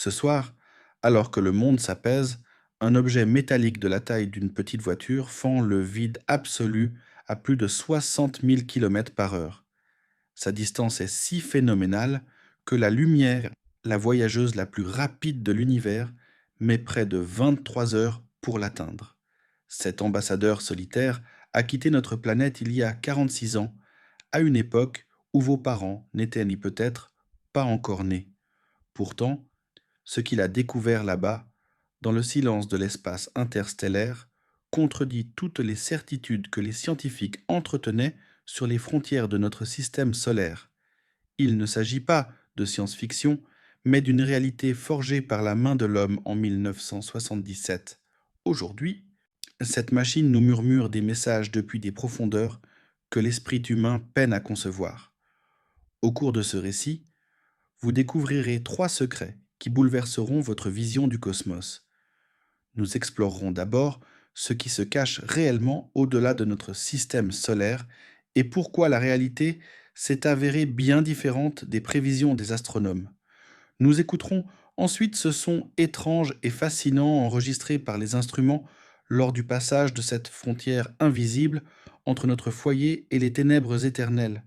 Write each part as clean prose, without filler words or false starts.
Ce soir, alors que le monde s'apaise, un objet métallique de la taille d'une petite voiture fend le vide absolu à plus de 60 000 km par heure. Sa distance est si phénoménale que la lumière, la voyageuse la plus rapide de l'univers, met près de 23 heures pour l'atteindre. Cet ambassadeur solitaire a quitté notre planète il y a 46 ans, à une époque où vos parents n'étaient ni peut-être pas encore nés. Pourtant, ce qu'il a découvert là-bas, dans le silence de l'espace interstellaire, contredit toutes les certitudes que les scientifiques entretenaient sur les frontières de notre système solaire. Il ne s'agit pas de science-fiction, mais d'une réalité forgée par la main de l'homme en 1977. Aujourd'hui, cette machine nous murmure des messages depuis des profondeurs que l'esprit humain peine à concevoir. Au cours de ce récit, vous découvrirez 3 secrets qui bouleverseront votre vision du cosmos. Nous explorerons d'abord ce qui se cache réellement au-delà de notre système solaire et pourquoi la réalité s'est avérée bien différente des prévisions des astronomes. Nous écouterons ensuite ce son étrange et fascinant enregistré par les instruments lors du passage de cette frontière invisible entre notre foyer et les ténèbres éternelles.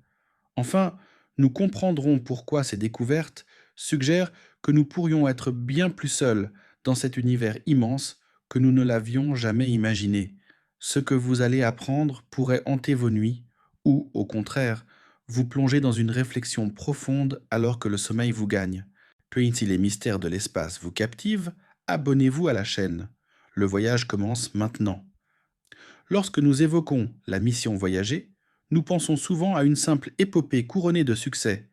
Enfin, nous comprendrons pourquoi ces découvertes suggèrent que nous pourrions être bien plus seuls dans cet univers immense que nous ne l'avions jamais imaginé. Ce que vous allez apprendre pourrait hanter vos nuits ou, au contraire, vous plonger dans une réflexion profonde alors que le sommeil vous gagne. Puis si les mystères de l'espace vous captivent, abonnez-vous à la chaîne. Le voyage commence maintenant. Lorsque nous évoquons la mission voyager, nous pensons souvent à une simple épopée couronnée de succès.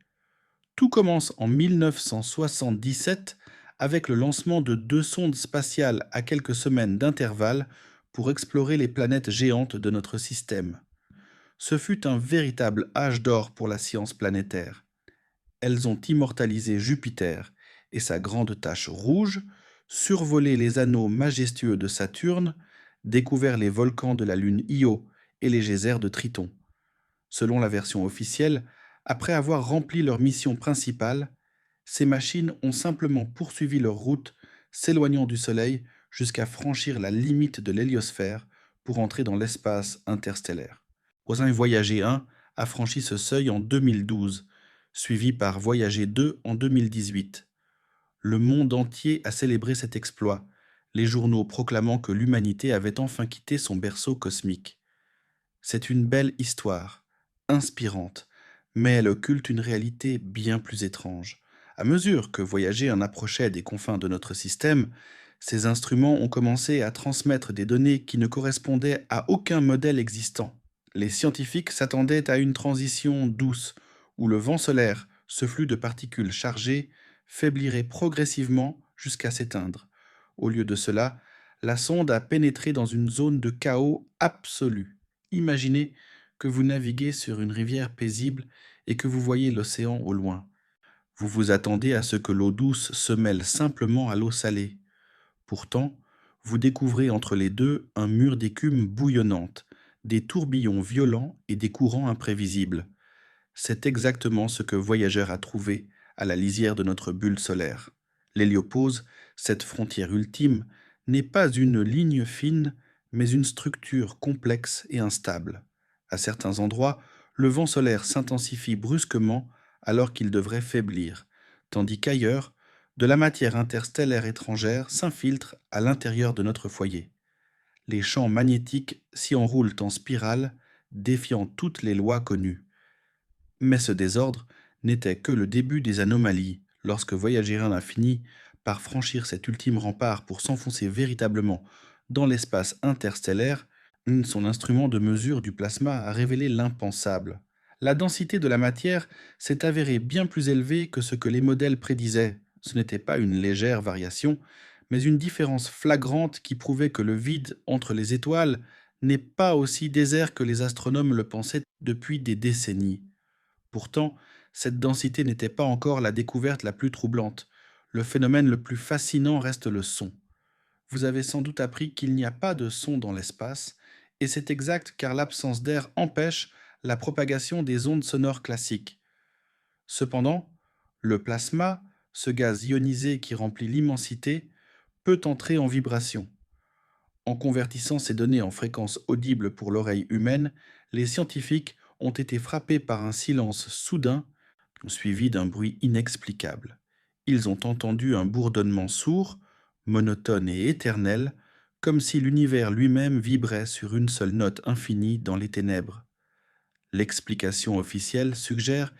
Tout commence en 1977 avec le lancement de 2 sondes spatiales à quelques semaines d'intervalle pour explorer les planètes géantes de notre système. Ce fut un véritable âge d'or pour la science planétaire. Elles ont immortalisé Jupiter et sa grande tache rouge, survolé les anneaux majestueux de Saturne, découvert les volcans de la lune Io et les geysers de Triton. Selon la version officielle, après avoir rempli leur mission principale, ces machines ont simplement poursuivi leur route, s'éloignant du Soleil jusqu'à franchir la limite de l'héliosphère pour entrer dans l'espace interstellaire. Voyager 1 a franchi ce seuil en 2012, suivi par Voyager 2 en 2018. Le monde entier a célébré cet exploit, les journaux proclamant que l'humanité avait enfin quitté son berceau cosmique. C'est une belle histoire, inspirante, mais elle occulte une réalité bien plus étrange. À mesure que Voyager en approchait des confins de notre système, ces instruments ont commencé à transmettre des données qui ne correspondaient à aucun modèle existant. Les scientifiques s'attendaient à une transition douce, où le vent solaire, ce flux de particules chargées, faiblirait progressivement jusqu'à s'éteindre. Au lieu de cela, la sonde a pénétré dans une zone de chaos absolu. Imaginez que vous naviguez sur une rivière paisible et que vous voyez l'océan au loin. Vous vous attendez à ce que l'eau douce se mêle simplement à l'eau salée. Pourtant, vous découvrez entre les deux un mur d'écume bouillonnante, des tourbillons violents et des courants imprévisibles. C'est exactement ce que Voyageur a trouvé à la lisière de notre bulle solaire. L'héliopause, cette frontière ultime, n'est pas une ligne fine, mais une structure complexe et instable. À certains endroits, le vent solaire s'intensifie brusquement alors qu'il devrait faiblir, tandis qu'ailleurs, de la matière interstellaire étrangère s'infiltre à l'intérieur de notre foyer. Les champs magnétiques s'y enroulent en spirale, défiant toutes les lois connues. Mais ce désordre n'était que le début des anomalies. Lorsque Voyager 1 a fini par franchir cet ultime rempart pour s'enfoncer véritablement dans l'espace interstellaire, son instrument de mesure du plasma a révélé l'impensable. La densité de la matière s'est avérée bien plus élevée que ce que les modèles prédisaient. Ce n'était pas une légère variation, mais une différence flagrante qui prouvait que le vide entre les étoiles n'est pas aussi désert que les astronomes le pensaient depuis des décennies. Pourtant, cette densité n'était pas encore la découverte la plus troublante. Le phénomène le plus fascinant reste le son. Vous avez sans doute appris qu'il n'y a pas de son dans l'espace, et c'est exact car l'absence d'air empêche la propagation des ondes sonores classiques. Cependant, le plasma, Ce gaz ionisé qui remplit l'immensité peut entrer en vibration. En convertissant ces données en fréquences audibles pour l'oreille humaine, les scientifiques ont été frappés par un silence soudain, suivi d'un bruit inexplicable. Ils ont entendu un bourdonnement sourd, monotone et éternel, comme si l'univers lui-même vibrait sur une seule note infinie dans les ténèbres. L'explication officielle suggère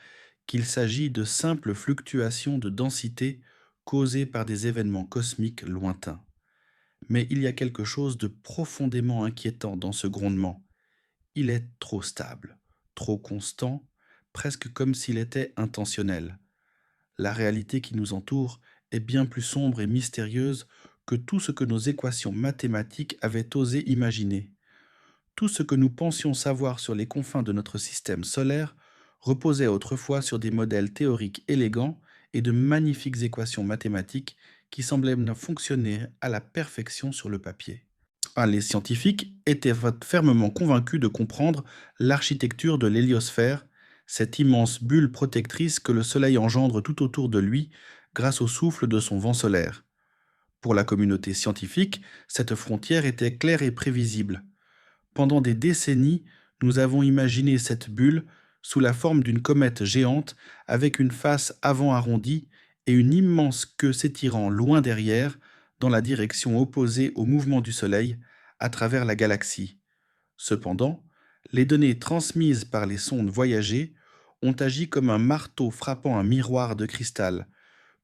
qu'il s'agit de simples fluctuations de densité causées par des événements cosmiques lointains. Mais il y a quelque chose de profondément inquiétant dans ce grondement. Il est trop stable, trop constant, presque comme s'il était intentionnel. La réalité qui nous entoure est bien plus sombre et mystérieuse que tout ce que nos équations mathématiques avaient osé imaginer. Tout ce que nous pensions savoir sur les confins de notre système solaire reposait autrefois sur des modèles théoriques élégants et de magnifiques équations mathématiques qui semblaient fonctionner à la perfection sur le papier. Les scientifiques étaient fermement convaincus de comprendre l'architecture de l'héliosphère, cette immense bulle protectrice que le Soleil engendre tout autour de lui grâce au souffle de son vent solaire. Pour la communauté scientifique, cette frontière était claire et prévisible. Pendant des décennies, nous avons imaginé cette bulle sous la forme d'une comète géante avec une face avant arrondie et une immense queue s'étirant loin derrière dans la direction opposée au mouvement du Soleil à travers la galaxie. Cependant, les données transmises par les sondes Voyager ont agi comme un marteau frappant un miroir de cristal,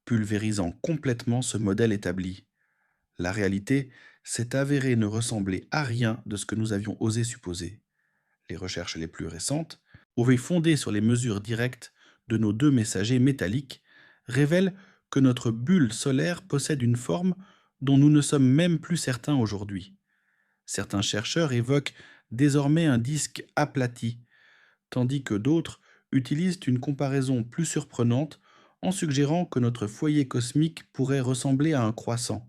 pulvérisant complètement ce modèle établi. La réalité s'est avérée ne ressembler à rien de ce que nous avions osé supposer. Les recherches les plus récentes, fondées sur les mesures directes de nos deux messagers métalliques, révèlent que notre bulle solaire possède une forme dont nous ne sommes même plus certains aujourd'hui. Certains chercheurs évoquent désormais un disque aplati, tandis que d'autres utilisent une comparaison plus surprenante en suggérant que notre foyer cosmique pourrait ressembler à un croissant.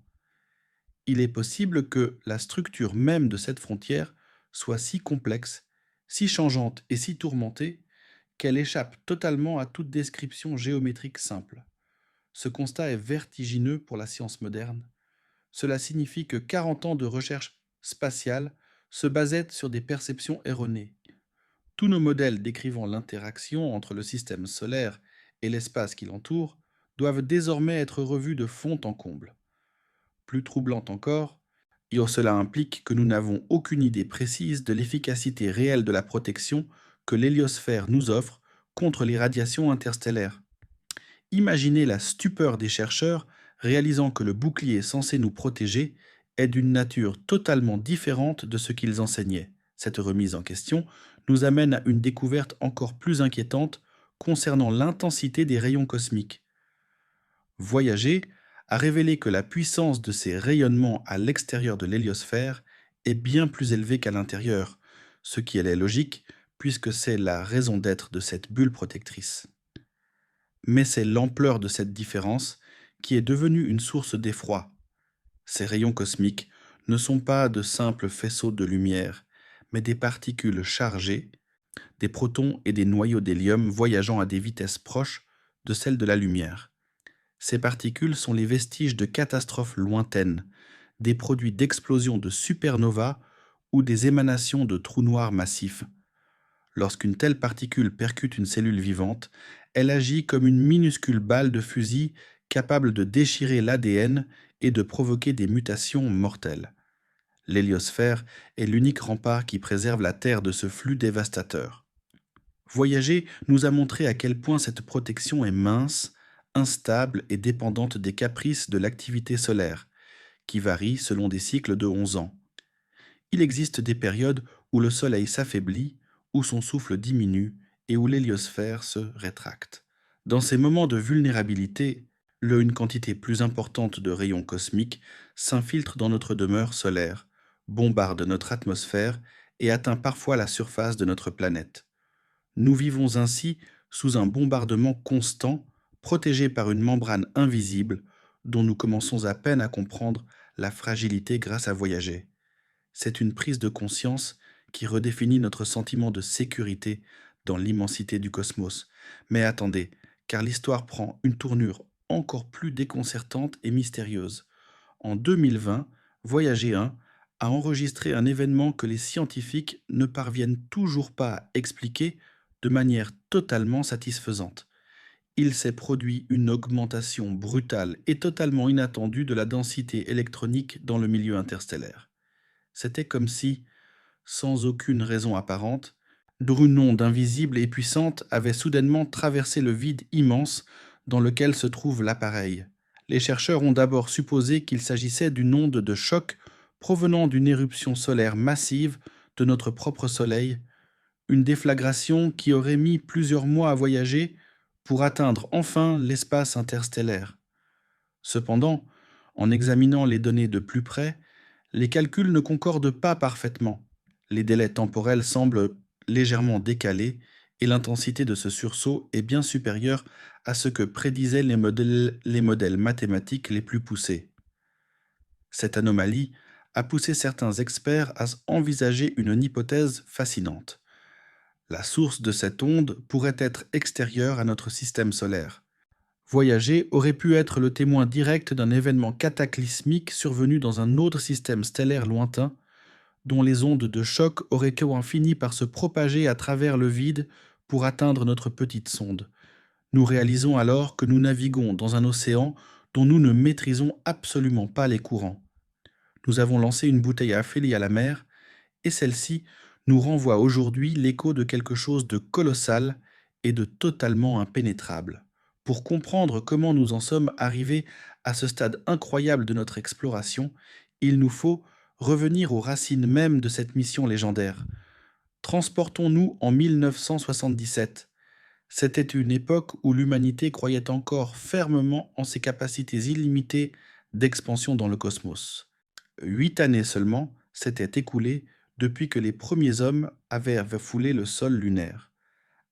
Il est possible que la structure même de cette frontière soit si complexe, si changeante et si tourmentée qu'elle échappe totalement à toute description géométrique simple. Ce constat est vertigineux pour la science moderne. Cela signifie que 40 ans de recherche spatiale se basaient sur des perceptions erronées. Tous nos modèles décrivant l'interaction entre le système solaire et l'espace qui l'entoure doivent désormais être revus de fond en comble. Plus troublant encore, cela implique que nous n'avons aucune idée précise de l'efficacité réelle de la protection que l'héliosphère nous offre contre les radiations interstellaires. Imaginez la stupeur des chercheurs réalisant que le bouclier censé nous protéger est d'une nature totalement différente de ce qu'ils enseignaient. Cette remise en question nous amène à une découverte encore plus inquiétante concernant l'intensité des rayons cosmiques. Voyager a révélé que la puissance de ces rayonnements à l'extérieur de l'héliosphère est bien plus élevée qu'à l'intérieur, ce qui est logique puisque c'est la raison d'être de cette bulle protectrice. Mais c'est l'ampleur de cette différence qui est devenue une source d'effroi. Ces rayons cosmiques ne sont pas de simples faisceaux de lumière, mais des particules chargées, des protons et des noyaux d'hélium voyageant à des vitesses proches de celles de la lumière. Ces particules sont les vestiges de catastrophes lointaines, des produits d'explosions de supernovas ou des émanations de trous noirs massifs. Lorsqu'une telle particule percute une cellule vivante, elle agit comme une minuscule balle de fusil capable de déchirer l'ADN et de provoquer des mutations mortelles. L'héliosphère est l'unique rempart qui préserve la Terre de ce flux dévastateur. Voyager nous a montré à quel point cette protection est mince, instable et dépendante des caprices de l'activité solaire, qui varie selon des cycles de 11 ans. Il existe des périodes où le Soleil s'affaiblit, où son souffle diminue et où l'héliosphère se rétracte. Dans ces moments de vulnérabilité, une quantité plus importante de rayons cosmiques s'infiltre dans notre demeure solaire, bombarde notre atmosphère et atteint parfois la surface de notre planète. Nous vivons ainsi sous un bombardement constant, protégé par une membrane invisible dont nous commençons à peine à comprendre la fragilité grâce à Voyager. C'est une prise de conscience qui redéfinit notre sentiment de sécurité dans l'immensité du cosmos. Mais attendez, car l'histoire prend une tournure encore plus déconcertantes et mystérieuses. En 2020, Voyager 1 a enregistré un événement que les scientifiques ne parviennent toujours pas à expliquer de manière totalement satisfaisante. Il s'est produit une augmentation brutale et totalement inattendue de la densité électronique dans le milieu interstellaire. C'était comme si, sans aucune raison apparente, une onde invisible et puissante avait soudainement traversé le vide immense dans lequel se trouve l'appareil. Les chercheurs ont d'abord supposé qu'il s'agissait d'une onde de choc provenant d'une éruption solaire massive de notre propre Soleil, une déflagration qui aurait mis plusieurs mois à voyager pour atteindre enfin l'espace interstellaire. Cependant, en examinant les données de plus près, les calculs ne concordent pas parfaitement. Les délais temporels semblent légèrement décalés et l'intensité de ce sursaut est bien supérieure à ce que prédisaient les modèles mathématiques les plus poussés. Cette anomalie a poussé certains experts à envisager une hypothèse fascinante. La source de cette onde pourrait être extérieure à notre système solaire. Voyager aurait pu être le témoin direct d'un événement cataclysmique survenu dans un autre système stellaire lointain, dont les ondes de choc auraient fini par se propager à travers le vide pour atteindre notre petite sonde. Nous réalisons alors que nous naviguons dans un océan dont nous ne maîtrisons absolument pas les courants. Nous avons lancé une bouteille à Ophélie à la mer, et celle-ci nous renvoie aujourd'hui l'écho de quelque chose de colossal et de totalement impénétrable. Pour comprendre comment nous en sommes arrivés à ce stade incroyable de notre exploration, il nous faut revenir aux racines mêmes de cette mission légendaire. Transportons-nous en 1977. C'était une époque où l'humanité croyait encore fermement en ses capacités illimitées d'expansion dans le cosmos. 8 années seulement s'étaient écoulées depuis que les premiers hommes avaient foulé le sol lunaire.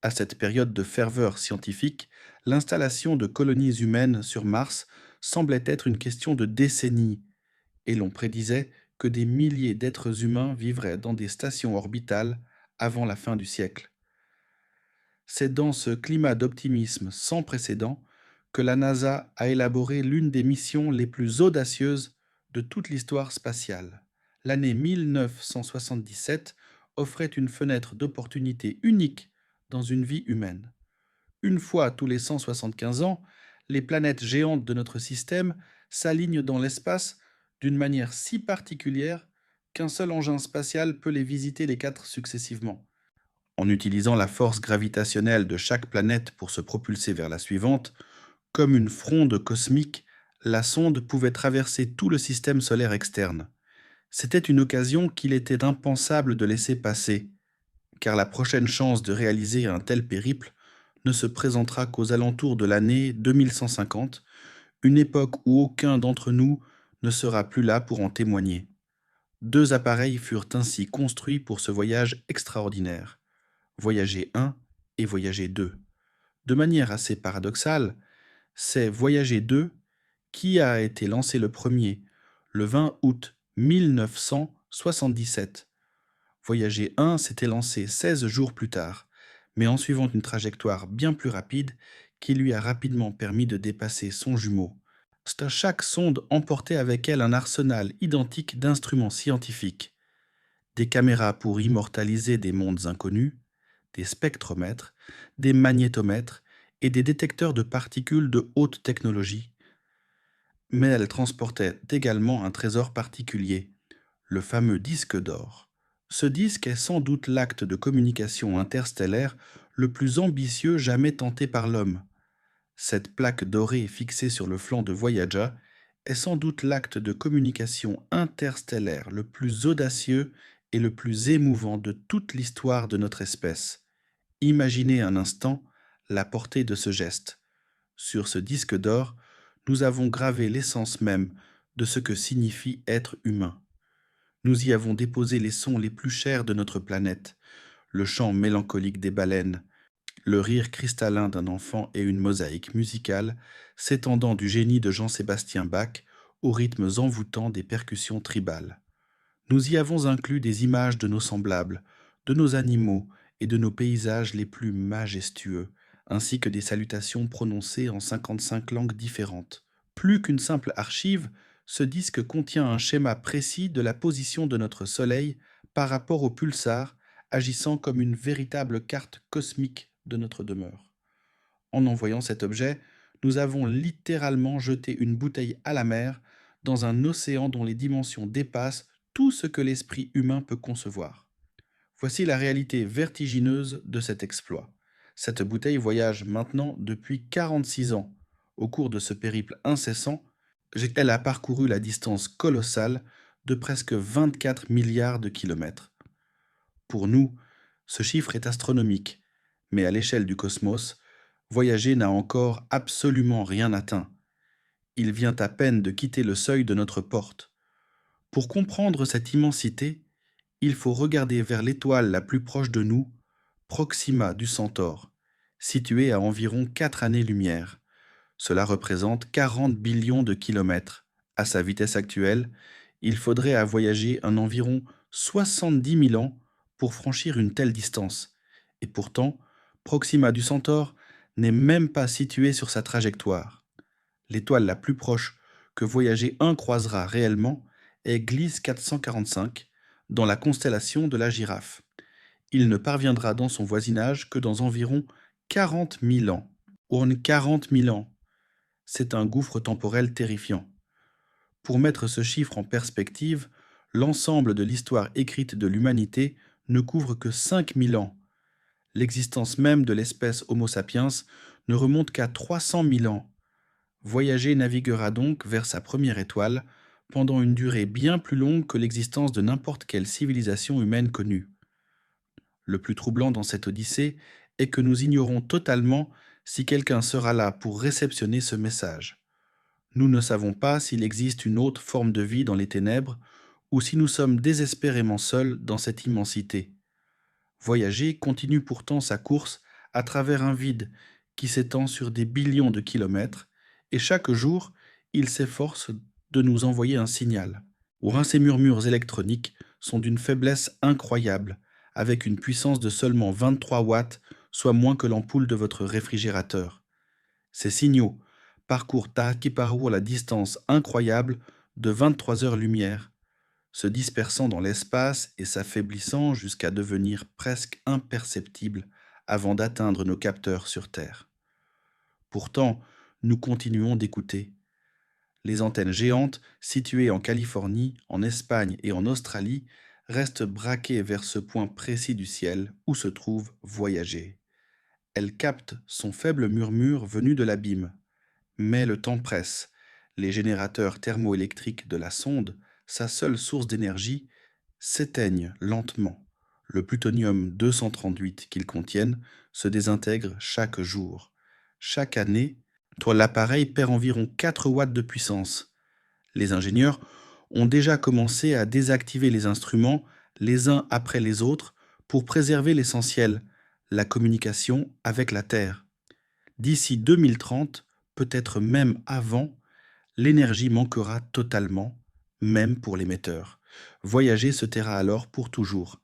À cette période de ferveur scientifique, l'installation de colonies humaines sur Mars semblait être une question de décennies, et l'on prédisait que des milliers d'êtres humains vivraient dans des stations orbitales avant la fin du siècle. C'est dans ce climat d'optimisme sans précédent que la NASA a élaboré l'une des missions les plus audacieuses de toute l'histoire spatiale. L'année 1977 offrait une fenêtre d'opportunité unique dans une vie humaine. Une fois tous les 175 ans, les planètes géantes de notre système s'alignent dans l'espace d'une manière si particulière qu'un seul engin spatial peut les visiter les 4 successivement. En utilisant la force gravitationnelle de chaque planète pour se propulser vers la suivante, comme une fronde cosmique, la sonde pouvait traverser tout le système solaire externe. C'était une occasion qu'il était impensable de laisser passer, car la prochaine chance de réaliser un tel périple ne se présentera qu'aux alentours de l'année 2150, une époque où aucun d'entre nous ne sera plus là pour en témoigner. 2 appareils furent ainsi construits pour ce voyage extraordinaire. Voyager 1 et Voyager 2. De manière assez paradoxale, c'est Voyager 2 qui a été lancé le premier, le 20 août 1977. Voyager 1 s'était lancé 16 jours plus tard, mais en suivant une trajectoire bien plus rapide qui lui a rapidement permis de dépasser son jumeau. Chaque sonde emportait avec elle un arsenal identique d'instruments scientifiques, des caméras pour immortaliser des mondes inconnus, des spectromètres, des magnétomètres et des détecteurs de particules de haute technologie. Mais elle transportait également un trésor particulier, le fameux disque d'or. Ce disque est sans doute l'acte de communication interstellaire le plus ambitieux jamais tenté par l'homme. Cette plaque dorée fixée sur le flanc de Voyager est sans doute l'acte de communication interstellaire le plus audacieux et le plus émouvant de toute l'histoire de notre espèce. Imaginez un instant la portée de ce geste. Sur ce disque d'or, nous avons gravé l'essence même de ce que signifie être humain. Nous y avons déposé les sons les plus chers de notre planète, le chant mélancolique des baleines, le rire cristallin d'un enfant et une mosaïque musicale s'étendant du génie de Jean-Sébastien Bach aux rythmes envoûtants des percussions tribales. Nous y avons inclus des images de nos semblables, de nos animaux et de nos paysages les plus majestueux, ainsi que des salutations prononcées en 55 langues différentes. Plus qu'une simple archive, ce disque contient un schéma précis de la position de notre Soleil par rapport au pulsar, agissant comme une véritable carte cosmique de notre demeure. En envoyant cet objet, nous avons littéralement jeté une bouteille à la mer dans un océan dont les dimensions dépassent tout ce que l'esprit humain peut concevoir. Voici la réalité vertigineuse de cet exploit. Cette bouteille voyage maintenant depuis 46 ans. Au cours de ce périple incessant, elle a parcouru la distance colossale de presque 24 milliards de kilomètres. Pour nous, ce chiffre est astronomique, mais à l'échelle du cosmos, voyager n'a encore absolument rien atteint. Il vient à peine de quitter le seuil de notre porte. Pour comprendre cette immensité, il faut regarder vers l'étoile la plus proche de nous, Proxima du Centaure, située à environ 4 années-lumière. Cela représente 40 billions de kilomètres. À sa vitesse actuelle, il faudrait à voyager un environ 70 000 ans pour franchir une telle distance. Et pourtant, Proxima du Centaure n'est même pas située sur sa trajectoire. L'étoile la plus proche que voyager un croisera réellement est Gliese 445, dans la constellation de la Girafe. Il ne parviendra dans son voisinage que dans environ 40 000 ans. On 40 000 ans. C'est un gouffre temporel terrifiant. Pour mettre ce chiffre en perspective, l'ensemble de l'histoire écrite de l'humanité ne couvre que 5 000 ans. L'existence même de l'espèce Homo sapiens ne remonte qu'à 300 000 ans. Voyager naviguera donc vers sa première étoile pendant une durée bien plus longue que l'existence de n'importe quelle civilisation humaine connue. Le plus troublant dans cette odyssée est que nous ignorons totalement si quelqu'un sera là pour réceptionner ce message. Nous ne savons pas s'il existe une autre forme de vie dans les ténèbres ou si nous sommes désespérément seuls dans cette immensité. Voyager continue pourtant sa course à travers un vide qui s'étend sur des billions de kilomètres et chaque jour, il s'efforce de nous envoyer un signal. Or, ces murmures électroniques sont d'une faiblesse incroyable, avec une puissance de seulement 23 watts, soit moins que l'ampoule de votre réfrigérateur. Ces signaux parcourent à qui-parcourent la distance incroyable de 23 heures-lumière, se dispersant dans l'espace et s'affaiblissant jusqu'à devenir presque imperceptibles avant d'atteindre nos capteurs sur Terre. Pourtant, nous continuons d'écouter. Les antennes géantes, situées en Californie, en Espagne et en Australie, restent braquées vers ce point précis du ciel où se trouve Voyager. Elles captent son faible murmure venu de l'abîme. Mais le temps presse. Les générateurs thermoélectriques de la sonde, sa seule source d'énergie, s'éteignent lentement. Le plutonium 238 qu'ils contiennent se désintègre chaque jour. Chaque année, l'appareil perd environ 4 watts de puissance. Les ingénieurs ont déjà commencé à désactiver les instruments les uns après les autres pour préserver l'essentiel, la communication avec la Terre. D'ici 2030, peut-être même avant, l'énergie manquera totalement, même pour l'émetteur. Voyager se taira alors pour toujours.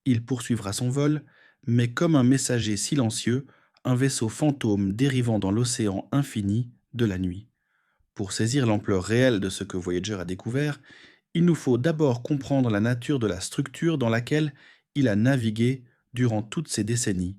Il poursuivra son vol, mais comme un messager silencieux, un vaisseau fantôme dérivant dans l'océan infini de la nuit. Pour saisir l'ampleur réelle de ce que Voyager a découvert, il nous faut d'abord comprendre la nature de la structure dans laquelle il a navigué durant toutes ces décennies.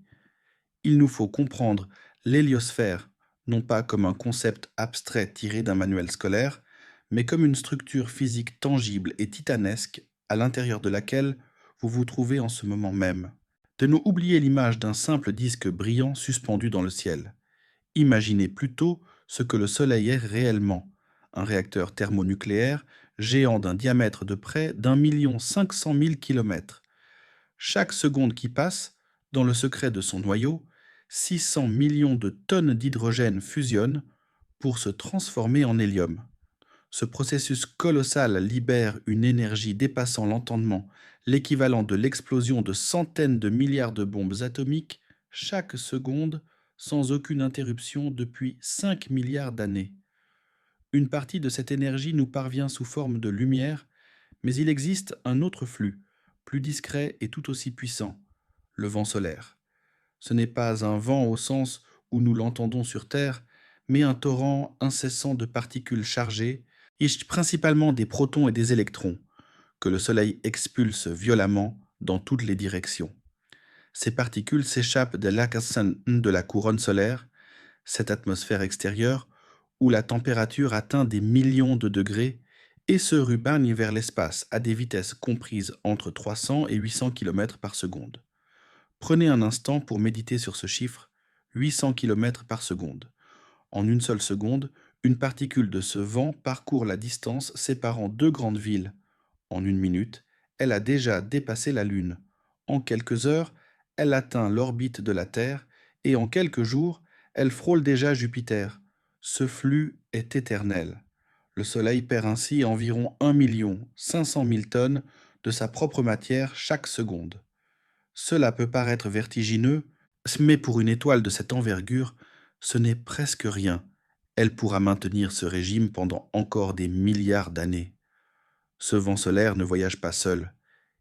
Il nous faut comprendre l'héliosphère, non pas comme un concept abstrait tiré d'un manuel scolaire, mais comme une structure physique tangible et titanesque à l'intérieur de laquelle vous vous trouvez en ce moment même. De nous oublier l'image d'un simple disque brillant suspendu dans le ciel. Imaginez plutôt ce que le Soleil est réellement, un réacteur thermonucléaire géant d'un diamètre de près d'1 500 000 kilomètres. Chaque seconde qui passe, dans le secret de son noyau, 600 millions de tonnes d'hydrogène fusionnent pour se transformer en hélium. Ce processus colossal libère une énergie dépassant l'entendement, l'équivalent de l'explosion de centaines de milliards de bombes atomiques chaque seconde sans aucune interruption depuis 5 milliards d'années. Une partie de cette énergie nous parvient sous forme de lumière, mais il existe un autre flux, plus discret et tout aussi puissant, le vent solaire. Ce n'est pas un vent au sens où nous l'entendons sur Terre, mais un torrent incessant de particules chargées, issues principalement des protons et des électrons, que le Soleil expulse violemment dans toutes les directions. Ces particules s'échappent de l'Akassan de la couronne solaire, cette atmosphère extérieure, où la température atteint des millions de degrés et se rubangne vers l'espace à des vitesses comprises entre 300 et 800 km par seconde. Prenez un instant pour méditer sur ce chiffre, 800 km par seconde. En une seule seconde, une particule de ce vent parcourt la distance séparant deux grandes villes. En une minute, elle a déjà dépassé la Lune. En quelques heures, elle atteint l'orbite de la Terre et en quelques jours, elle frôle déjà Jupiter. Ce flux est éternel. Le Soleil perd ainsi environ 1 500 000 tonnes de sa propre matière chaque seconde. Cela peut paraître vertigineux, mais pour une étoile de cette envergure, ce n'est presque rien. Elle pourra maintenir ce régime pendant encore des milliards d'années. Ce vent solaire ne voyage pas seul.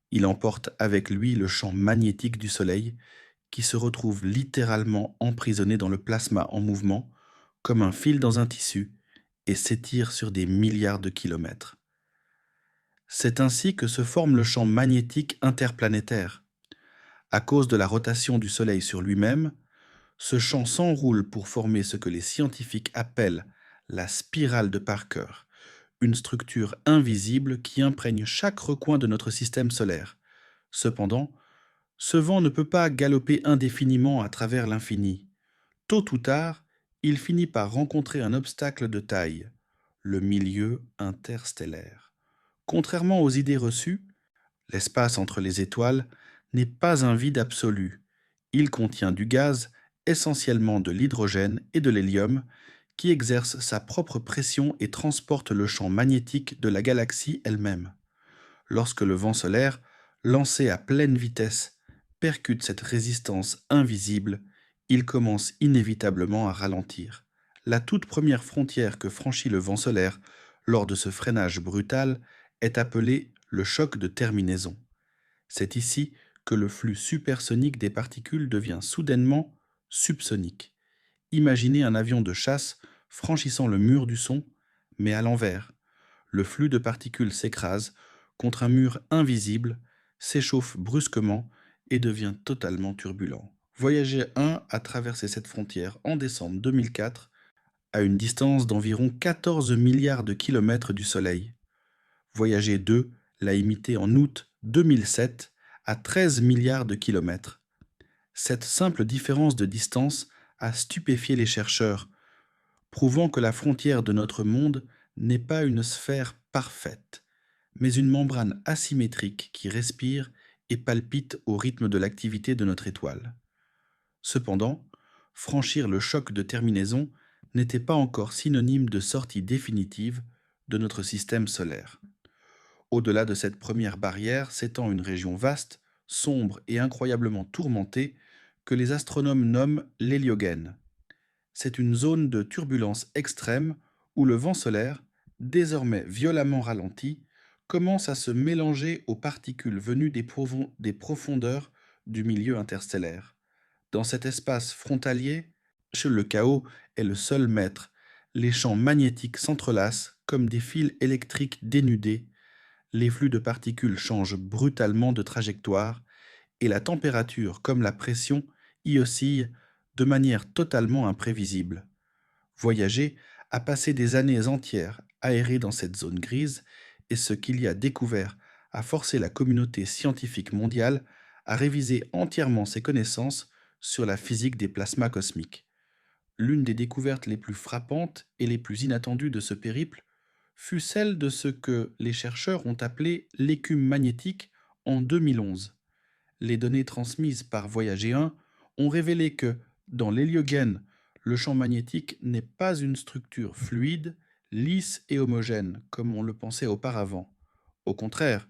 Il emporte avec lui le champ magnétique du Soleil, qui se retrouve littéralement emprisonné dans le plasma en mouvement, comme un fil dans un tissu, et s'étire sur des milliards de kilomètres. C'est ainsi que se forme le champ magnétique interplanétaire. À cause de la rotation du Soleil sur lui-même, ce champ s'enroule pour former ce que les scientifiques appellent la spirale de Parker, une structure invisible qui imprègne chaque recoin de notre système solaire. Cependant, ce vent ne peut pas galoper indéfiniment à travers l'infini. Tôt ou tard, il finit par rencontrer un obstacle de taille, le milieu interstellaire. Contrairement aux idées reçues, l'espace entre les étoiles n'est pas un vide absolu. Il contient du gaz, essentiellement de l'hydrogène et de l'hélium, qui exerce sa propre pression et transporte le champ magnétique de la galaxie elle-même. Lorsque le vent solaire, lancé à pleine vitesse, percute cette résistance invisible, il commence inévitablement à ralentir. La toute première frontière que franchit le vent solaire lors de ce freinage brutal est appelée le choc de terminaison. C'est ici que le flux supersonique des particules devient soudainement subsonique. Imaginez un avion de chasse franchissant le mur du son, mais à l'envers. Le flux de particules s'écrase contre un mur invisible, s'échauffe brusquement et devient totalement turbulent. Voyager 1 a traversé cette frontière en décembre 2004 à une distance d'environ 14 milliards de kilomètres du Soleil. Voyager 2 l'a imité en août 2007 à 13 milliards de kilomètres. Cette simple différence de distance a stupéfié les chercheurs, prouvant que la frontière de notre monde n'est pas une sphère parfaite, mais une membrane asymétrique qui respire et palpite au rythme de l'activité de notre étoile. Cependant, franchir le choc de terminaison n'était pas encore synonyme de sortie définitive de notre système solaire. Au-delà de cette première barrière s'étend une région vaste, sombre et incroyablement tourmentée que les astronomes nomment l'héliogène. C'est une zone de turbulence extrême où le vent solaire, désormais violemment ralenti, commence à se mélanger aux particules venues des profondeurs du milieu interstellaire. Dans cet espace frontalier, le chaos est le seul maître. Les champs magnétiques s'entrelacent comme des fils électriques dénudés. Les flux de particules changent brutalement de trajectoire et la température comme la pression y oscille de manière totalement imprévisible. Voyager a passé des années entières aéré dans cette zone grise et ce qu'il y a découvert a forcé la communauté scientifique mondiale à réviser entièrement ses connaissances sur la physique des plasmas cosmiques. L'une des découvertes les plus frappantes et les plus inattendues de ce périple fut celle de ce que les chercheurs ont appelé l'écume magnétique en 2011. Les données transmises par Voyager 1 ont révélé que, dans l'héliogène, le champ magnétique n'est pas une structure fluide, lisse et homogène, comme on le pensait auparavant. Au contraire,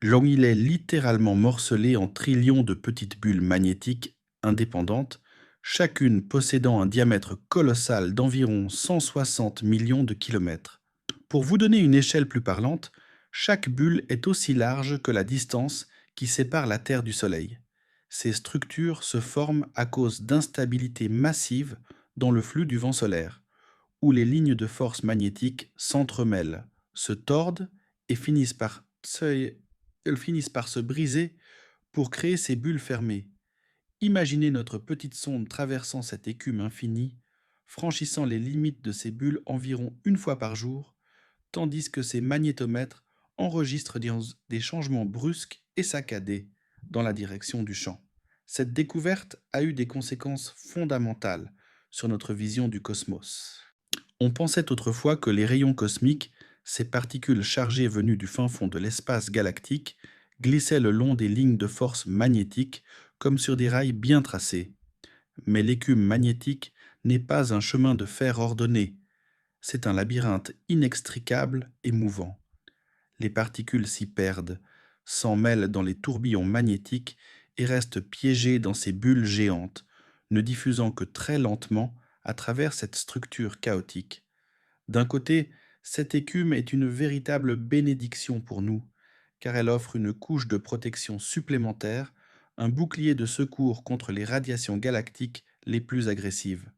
il est littéralement morcelé en trillions de petites bulles magnétiques indépendantes, chacune possédant un diamètre colossal d'environ 160 millions de kilomètres. Pour vous donner une échelle plus parlante, chaque bulle est aussi large que la distance qui sépare la Terre du Soleil. Ces structures se forment à cause d'instabilités massives dans le flux du vent solaire, où les lignes de force magnétique s'entremêlent, se tordent et elles finissent par se briser pour créer ces bulles fermées. Imaginez notre petite sonde traversant cette écume infinie, franchissant les limites de ces bulles environ une fois par jour, tandis que ces magnétomètres enregistrent des changements brusques et saccadés dans la direction du champ. Cette découverte a eu des conséquences fondamentales sur notre vision du cosmos. On pensait autrefois que les rayons cosmiques, ces particules chargées venues du fin fond de l'espace galactique, glissaient le long des lignes de force magnétiques comme sur des rails bien tracés. Mais l'écume magnétique n'est pas un chemin de fer ordonné, c'est un labyrinthe inextricable et mouvant. Les particules s'y perdent, s'en mêlent dans les tourbillons magnétiques et restent piégées dans ces bulles géantes, ne diffusant que très lentement à travers cette structure chaotique. D'un côté, cette écume est une véritable bénédiction pour nous, car elle offre une couche de protection supplémentaire, un bouclier de secours contre les radiations galactiques les plus agressives.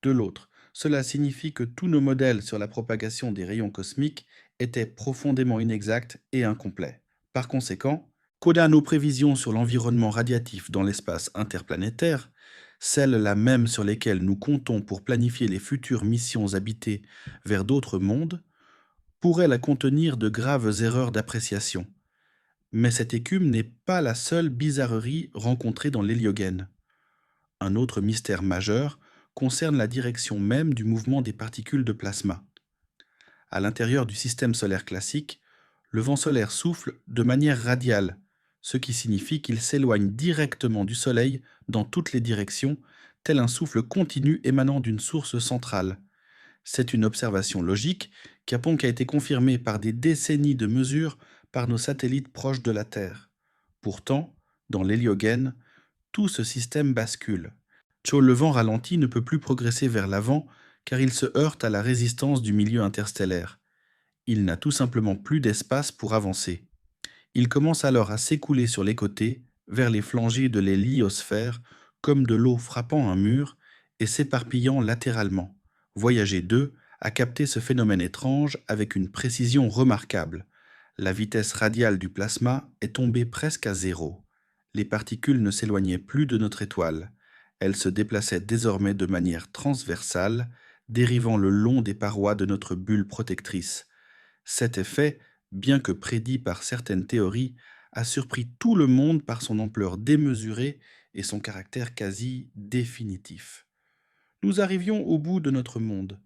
De l'autre, cela signifie que tous nos modèles sur la propagation des rayons cosmiques étaient profondément inexacts et incomplets. Par conséquent, coder nos prévisions sur l'environnement radiatif dans l'espace interplanétaire, celles-là même sur lesquelles nous comptons pour planifier les futures missions habitées vers d'autres mondes, pourrait la contenir de graves erreurs d'appréciation. Mais cette écume n'est pas la seule bizarrerie rencontrée dans l'héliogène. Un autre mystère majeur concerne la direction même du mouvement des particules de plasma. À l'intérieur du système solaire classique, le vent solaire souffle de manière radiale, ce qui signifie qu'il s'éloigne directement du Soleil dans toutes les directions, tel un souffle continu émanant d'une source centrale. C'est une observation logique qui a été confirmée par des décennies de mesures par nos satellites proches de la Terre. Pourtant, dans l'héliogène, tout ce système bascule. Le vent ralenti ne peut plus progresser vers l'avant car il se heurte à la résistance du milieu interstellaire. Il n'a tout simplement plus d'espace pour avancer. Il commence alors à s'écouler sur les côtés, vers les flangiers de l'héliosphère, comme de l'eau frappant un mur et s'éparpillant latéralement. Voyager 2 a capté ce phénomène étrange avec une précision remarquable. La vitesse radiale du plasma est tombée presque à zéro. Les particules ne s'éloignaient plus de notre étoile. Elles se déplaçaient désormais de manière transversale, dérivant le long des parois de notre bulle protectrice. Cet effet, bien que prédit par certaines théories, a surpris tout le monde par son ampleur démesurée et son caractère quasi définitif. Nous arrivions au bout de notre monde.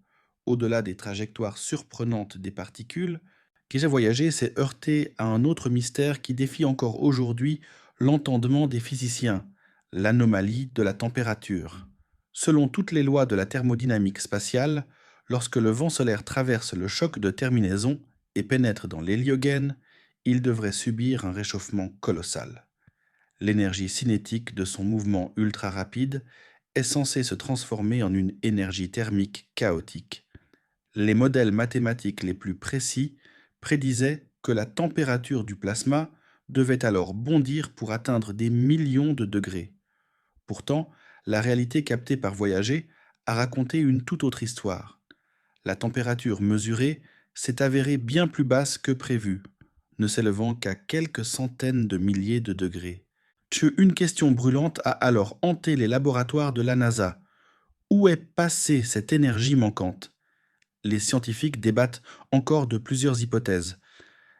Au-delà des trajectoires surprenantes des particules, qui a voyagé s'est heurté à un autre mystère qui défie encore aujourd'hui l'entendement des physiciens, l'anomalie de la température. Selon toutes les lois de la thermodynamique spatiale, lorsque le vent solaire traverse le choc de terminaison et pénètre dans l'héliogène, il devrait subir un réchauffement colossal. L'énergie cinétique de son mouvement ultra rapide est censée se transformer en une énergie thermique chaotique. Les modèles mathématiques les plus précis prédisaient que la température du plasma devait alors bondir pour atteindre des millions de degrés. Pourtant, la réalité captée par Voyager a raconté une toute autre histoire. La température mesurée s'est avérée bien plus basse que prévu, ne s'élevant qu'à quelques centaines de milliers de degrés. Une question brûlante a alors hanté les laboratoires de la NASA. Où est passée cette énergie manquante? Les scientifiques débattent encore de plusieurs hypothèses.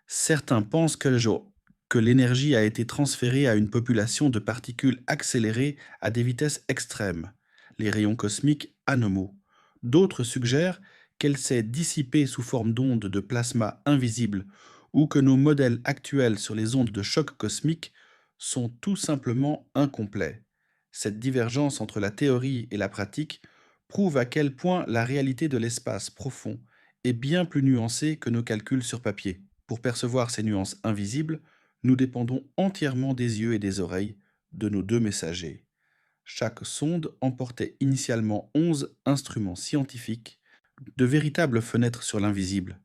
Certains pensent que l'énergie a été transférée à une population de particules accélérées à des vitesses extrêmes, les rayons cosmiques anomaux. D'autres suggèrent qu'elle s'est dissipée sous forme d'ondes de plasma invisibles ou que nos modèles actuels sur les ondes de choc cosmique sont tout simplement incomplets. Cette divergence entre la théorie et la pratique prouve à quel point la réalité de l'espace profond est bien plus nuancée que nos calculs sur papier. Pour percevoir ces nuances invisibles, nous dépendons entièrement des yeux et des oreilles de nos deux messagers. Chaque sonde emportait initialement 11 instruments scientifiques, de véritables fenêtres sur l'invisible.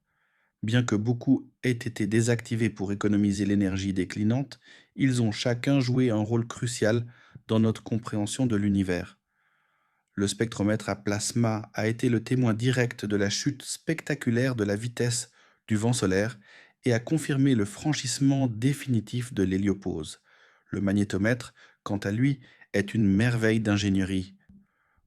Bien que beaucoup aient été désactivés pour économiser l'énergie déclinante, ils ont chacun joué un rôle crucial dans notre compréhension de l'univers. Le spectromètre à plasma a été le témoin direct de la chute spectaculaire de la vitesse du vent solaire et a confirmé le franchissement définitif de l'héliopause. Le magnétomètre, quant à lui, est une merveille d'ingénierie.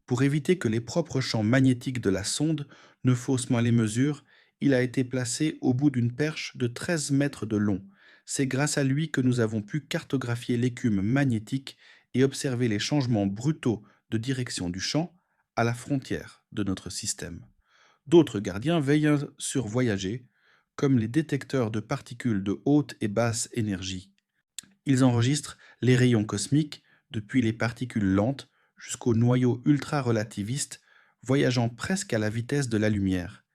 Pour éviter que les propres champs magnétiques de la sonde ne faussent moins les mesures, il a été placé au bout d'une perche de 13 mètres de long. C'est grâce à lui que nous avons pu cartographier l'écume magnétique et observer les changements brutaux de direction du champ à la frontière de notre système. D'autres gardiens veillent sur Voyager, comme les détecteurs de particules de haute et basse énergie. Ils enregistrent les rayons cosmiques, depuis les particules lentes jusqu'aux noyaux ultra-relativistes, voyageant presque à la vitesse de la lumière.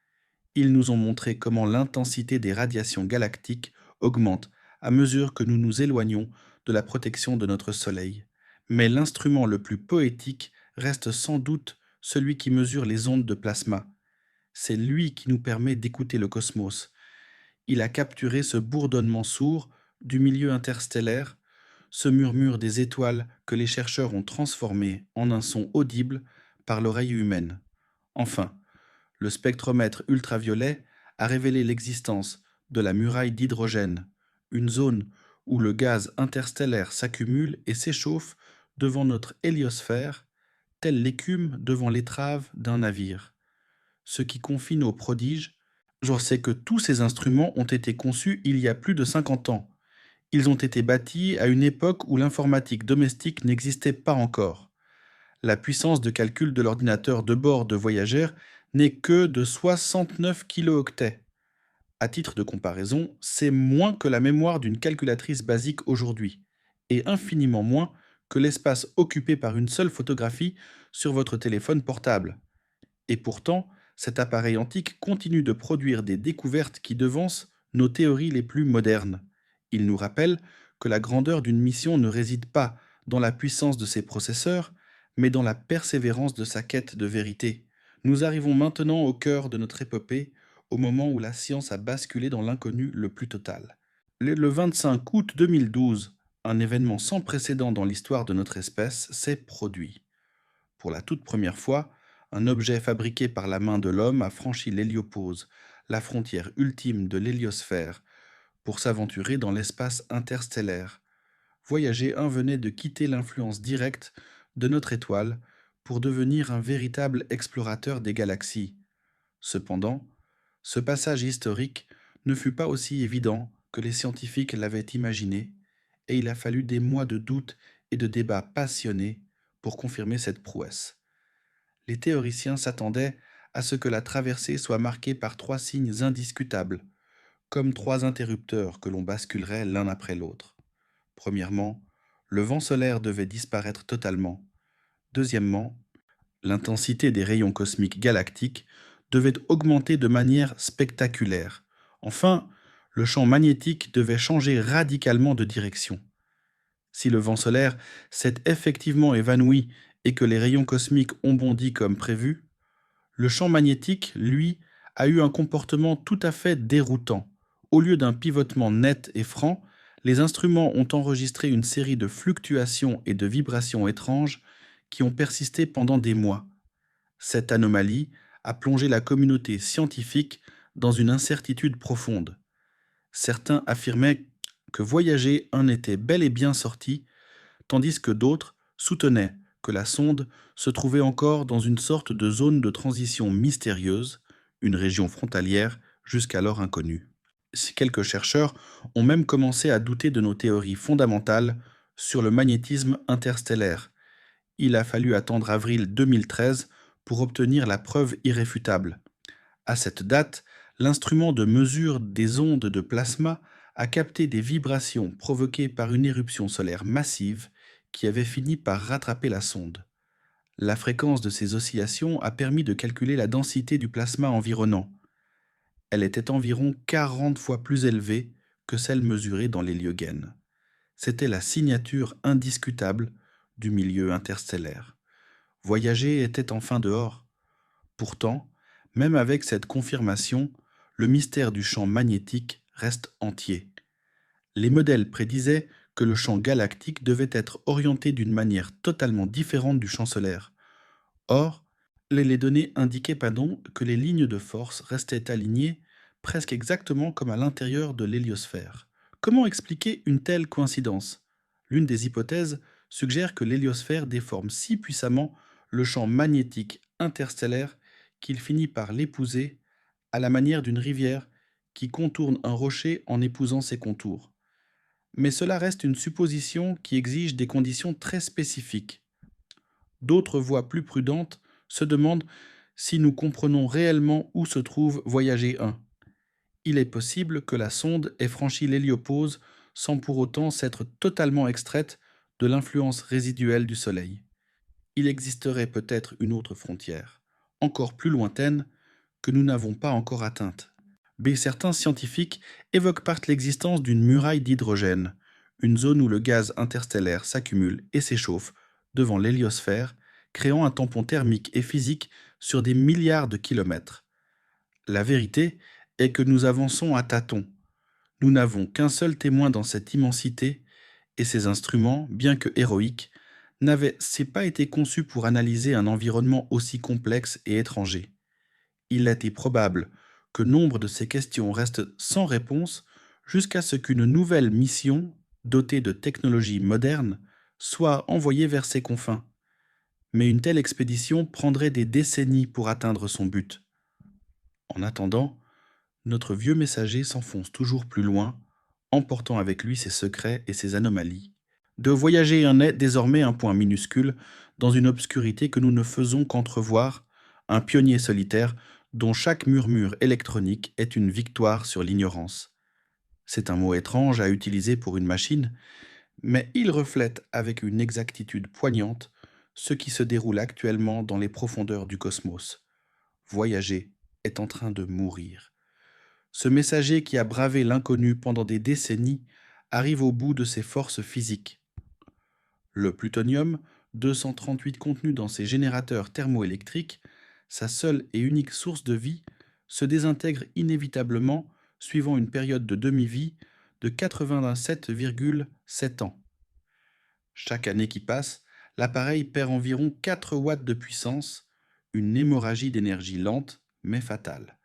Ils nous ont montré comment l'intensité des radiations galactiques augmente à mesure que nous nous éloignons de la protection de notre Soleil. Mais l'instrument le plus poétique reste sans doute celui qui mesure les ondes de plasma. C'est lui qui nous permet d'écouter le cosmos. Il a capturé ce bourdonnement sourd du milieu interstellaire, ce murmure des étoiles que les chercheurs ont transformé en un son audible par l'oreille humaine. Enfin, le spectromètre ultraviolet a révélé l'existence de la muraille d'hydrogène, une zone où le gaz interstellaire s'accumule et s'échauffe devant notre héliosphère, telle l'écume devant l'étrave d'un navire. Ce qui confine au prodige, je sais que tous ces instruments ont été conçus il y a plus de 50 ans. Ils ont été bâtis à une époque où l'informatique domestique n'existait pas encore. La puissance de calcul de l'ordinateur de bord de Voyager n'est que de 69 kilooctets. À titre de comparaison, c'est moins que la mémoire d'une calculatrice basique aujourd'hui, et infiniment moins que l'espace occupé par une seule photographie sur votre téléphone portable. Et pourtant, cet appareil antique continue de produire des découvertes qui devancent nos théories les plus modernes. Il nous rappelle que la grandeur d'une mission ne réside pas dans la puissance de ses processeurs, mais dans la persévérance de sa quête de vérité. Nous arrivons maintenant au cœur de notre épopée, au moment où la science a basculé dans l'inconnu le plus total. Le 25 août 2012, un événement sans précédent dans l'histoire de notre espèce s'est produit. Pour la toute première fois, un objet fabriqué par la main de l'homme a franchi l'héliopause, la frontière ultime de l'héliosphère, pour s'aventurer dans l'espace interstellaire. Voyager 1 venait de quitter l'influence directe de notre étoile pour devenir un véritable explorateur des galaxies. Cependant, ce passage historique ne fut pas aussi évident que les scientifiques l'avaient imaginé, et il a fallu des mois de doutes et de débats passionnés pour confirmer cette prouesse. Les théoriciens s'attendaient à ce que la traversée soit marquée par 3 signes indiscutables, comme 3 interrupteurs que l'on basculerait l'un après l'autre. Premièrement, le vent solaire devait disparaître totalement. Deuxièmement, l'intensité des rayons cosmiques galactiques devait augmenter de manière spectaculaire. Enfin, le champ magnétique devait changer radicalement de direction. Si le vent solaire s'est effectivement évanoui et que les rayons cosmiques ont bondi comme prévu, le champ magnétique, lui, a eu un comportement tout à fait déroutant. Au lieu d'un pivotement net et franc, les instruments ont enregistré une série de fluctuations et de vibrations étranges qui ont persisté pendant des mois. Cette anomalie a plongé la communauté scientifique dans une incertitude profonde. Certains affirmaient que Voyager en était bel et bien sorti, tandis que d'autres soutenaient que la sonde se trouvait encore dans une sorte de zone de transition mystérieuse, une région frontalière jusqu'alors inconnue. Quelques chercheurs ont même commencé à douter de nos théories fondamentales sur le magnétisme interstellaire. Il a fallu attendre avril 2013 pour obtenir la preuve irréfutable. À cette date, l'instrument de mesure des ondes de plasma a capté des vibrations provoquées par une éruption solaire massive qui avait fini par rattraper la sonde. La fréquence de ces oscillations a permis de calculer la densité du plasma environnant. Elle était environ 40 fois plus élevée que celle mesurée dans l'héliogène. C'était la signature indiscutable du milieu interstellaire. Voyager était enfin dehors. Pourtant, même avec cette confirmation, le mystère du champ magnétique reste entier. Les modèles prédisaient que le champ galactique devait être orienté d'une manière totalement différente du champ solaire. Or, les données indiquaient que les lignes de force restaient alignées presque exactement comme à l'intérieur de l'héliosphère. Comment expliquer une telle coïncidence? L'une des hypothèses suggère que l'héliosphère déforme si puissamment le champ magnétique interstellaire qu'il finit par l'épouser à la manière d'une rivière qui contourne un rocher en épousant ses contours. Mais cela reste une supposition qui exige des conditions très spécifiques. D'autres voix plus prudentes se demandent si nous comprenons réellement où se trouve Voyager 1. Il est possible que la sonde ait franchi l'héliopause sans pour autant s'être totalement extraite de l'influence résiduelle du Soleil. Il existerait peut-être une autre frontière, encore plus lointaine, que nous n'avons pas encore atteinte. Mais certains scientifiques évoquent par l'existence d'une muraille d'hydrogène, une zone où le gaz interstellaire s'accumule et s'échauffe devant l'héliosphère, créant un tampon thermique et physique sur des milliards de kilomètres. La vérité est que nous avançons à tâtons. Nous n'avons qu'un seul témoin dans cette immensité, et ces instruments, bien que héroïques, n'avaient pas été conçus pour analyser un environnement aussi complexe et étranger. Il était probable que nombre de ces questions restent sans réponse jusqu'à ce qu'une nouvelle mission, dotée de technologies modernes, soit envoyée vers ces confins. Mais une telle expédition prendrait des décennies pour atteindre son but. En attendant, notre vieux messager s'enfonce toujours plus loin, emportant avec lui ses secrets et ses anomalies. De voyager en est désormais un point minuscule dans une obscurité que nous ne faisons qu'entrevoir, un pionnier solitaire dont chaque murmure électronique est une victoire sur l'ignorance. C'est un mot étrange à utiliser pour une machine, mais il reflète avec une exactitude poignante ce qui se déroule actuellement dans les profondeurs du cosmos. Voyager est en train de mourir. Ce messager qui a bravé l'inconnu pendant des décennies arrive au bout de ses forces physiques. Le plutonium, 238 contenu dans ses générateurs thermoélectriques, sa seule et unique source de vie, se désintègre inévitablement suivant une période de demi-vie de 87,7 ans. Chaque année qui passe, l'appareil perd environ 4 watts de puissance, une hémorragie d'énergie lente mais fatale.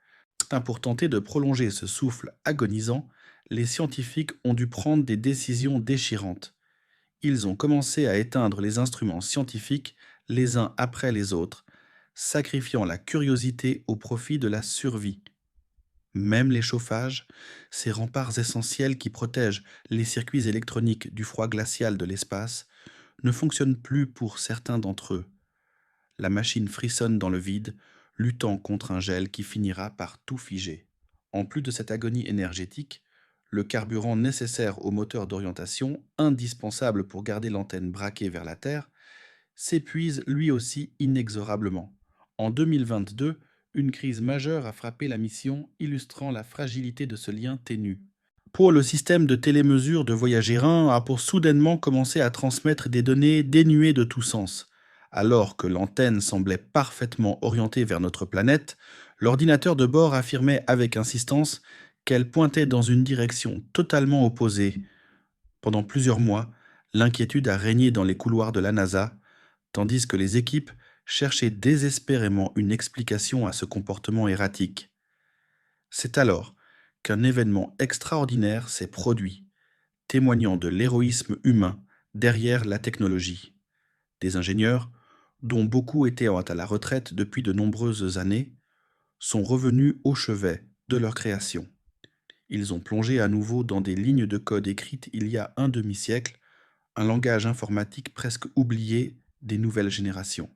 Pour tenter de prolonger ce souffle agonisant, les scientifiques ont dû prendre des décisions déchirantes. Ils ont commencé à éteindre les instruments scientifiques les uns après les autres, sacrifiant la curiosité au profit de la survie. Même les chauffages, ces remparts essentiels qui protègent les circuits électroniques du froid glacial de l'espace, ne fonctionnent plus pour certains d'entre eux. La machine frissonne dans le vide, luttant contre un gel qui finira par tout figer. En plus de cette agonie énergétique, le carburant nécessaire au moteur d'orientation, indispensable pour garder l'antenne braquée vers la Terre, s'épuise lui aussi inexorablement. En 2022, une crise majeure a frappé la mission, illustrant la fragilité de ce lien ténu. Pour le système de télémesure de Voyager 1 a pour soudainement commencé à transmettre des données dénuées de tout sens. Alors que l'antenne semblait parfaitement orientée vers notre planète, l'ordinateur de bord affirmait avec insistance qu'elle pointait dans une direction totalement opposée. Pendant plusieurs mois, l'inquiétude a régné dans les couloirs de la NASA, tandis que les équipes cherchaient désespérément une explication à ce comportement erratique. C'est alors qu'un événement extraordinaire s'est produit, témoignant de l'héroïsme humain derrière la technologie. Des ingénieurs, dont beaucoup étaient à la retraite depuis de nombreuses années, sont revenus au chevet de leur création. Ils ont plongé à nouveau dans des lignes de code écrites il y a un demi-siècle, un langage informatique presque oublié des nouvelles générations.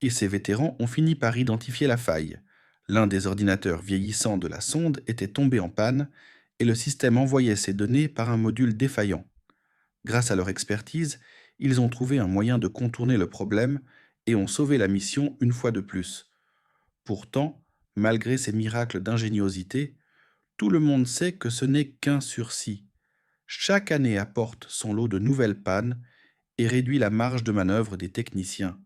Et ces vétérans ont fini par identifier la faille. L'un des ordinateurs vieillissants de la sonde était tombé en panne et le système envoyait ses données par un module défaillant. Grâce à leur expertise, ils ont trouvé un moyen de contourner le problème et ont sauvé la mission une fois de plus. Pourtant, malgré ces miracles d'ingéniosité, tout le monde sait que ce n'est qu'un sursis. Chaque année apporte son lot de nouvelles pannes et réduit la marge de manœuvre des techniciens.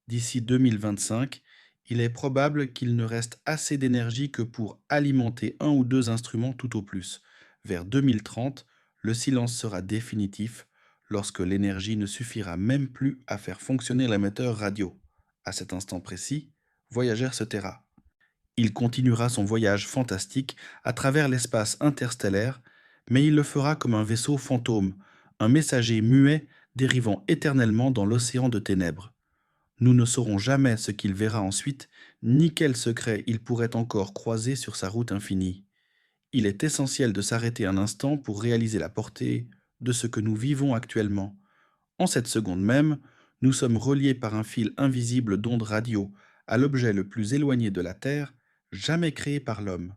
D'ici 2025, il est probable qu'il ne reste assez d'énergie que pour alimenter un ou deux instruments tout au plus. Vers 2030, le silence sera définitif lorsque l'énergie ne suffira même plus à faire fonctionner l'émetteur radio. À cet instant précis, Voyager se taira. Il continuera son voyage fantastique à travers l'espace interstellaire, mais il le fera comme un vaisseau fantôme, un messager muet dérivant éternellement dans l'océan de ténèbres. Nous ne saurons jamais ce qu'il verra ensuite, ni quels secrets il pourrait encore croiser sur sa route infinie. Il est essentiel de s'arrêter un instant pour réaliser la portée de ce que nous vivons actuellement. En cette seconde même, nous sommes reliés par un fil invisible d'ondes radio à l'objet le plus éloigné de la Terre, jamais créé par l'homme.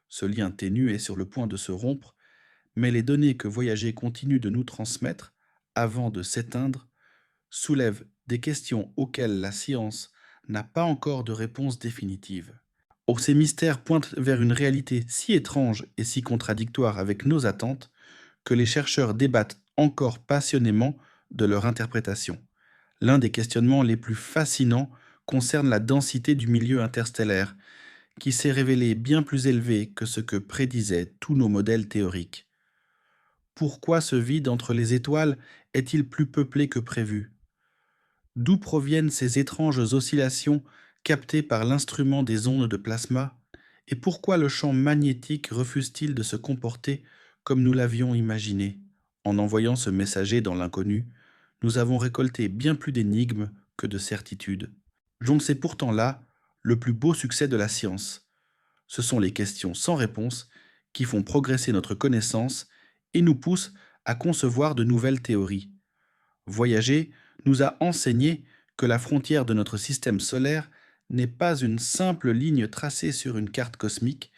Ce lien ténu est sur le point de se rompre, mais les données que Voyager continue de nous transmettre, avant de s'éteindre, soulèvent des questions auxquelles la science n'a pas encore de réponse définitive. Or, ces mystères pointent vers une réalité si étrange et si contradictoire avec nos attentes que les chercheurs débattent encore passionnément de leur interprétation. L'un des questionnements les plus fascinants concerne la densité du milieu interstellaire, qui s'est révélée bien plus élevée que ce que prédisaient tous nos modèles théoriques. Pourquoi ce vide entre les étoiles est-il plus peuplé que prévu? D'où proviennent ces étranges oscillations captées par l'instrument des ondes de plasma? Et pourquoi le champ magnétique refuse-t-il de se comporter comme nous l'avions imaginé? En envoyant ce messager dans l'inconnu, nous avons récolté bien plus d'énigmes que de certitudes. Donc c'est pourtant là le plus beau succès de la science. Ce sont les questions sans réponse qui font progresser notre connaissance et nous poussent à concevoir de nouvelles théories. Voyager nous a enseigné que la frontière de notre système solaire n'est pas une simple ligne tracée sur une carte cosmique,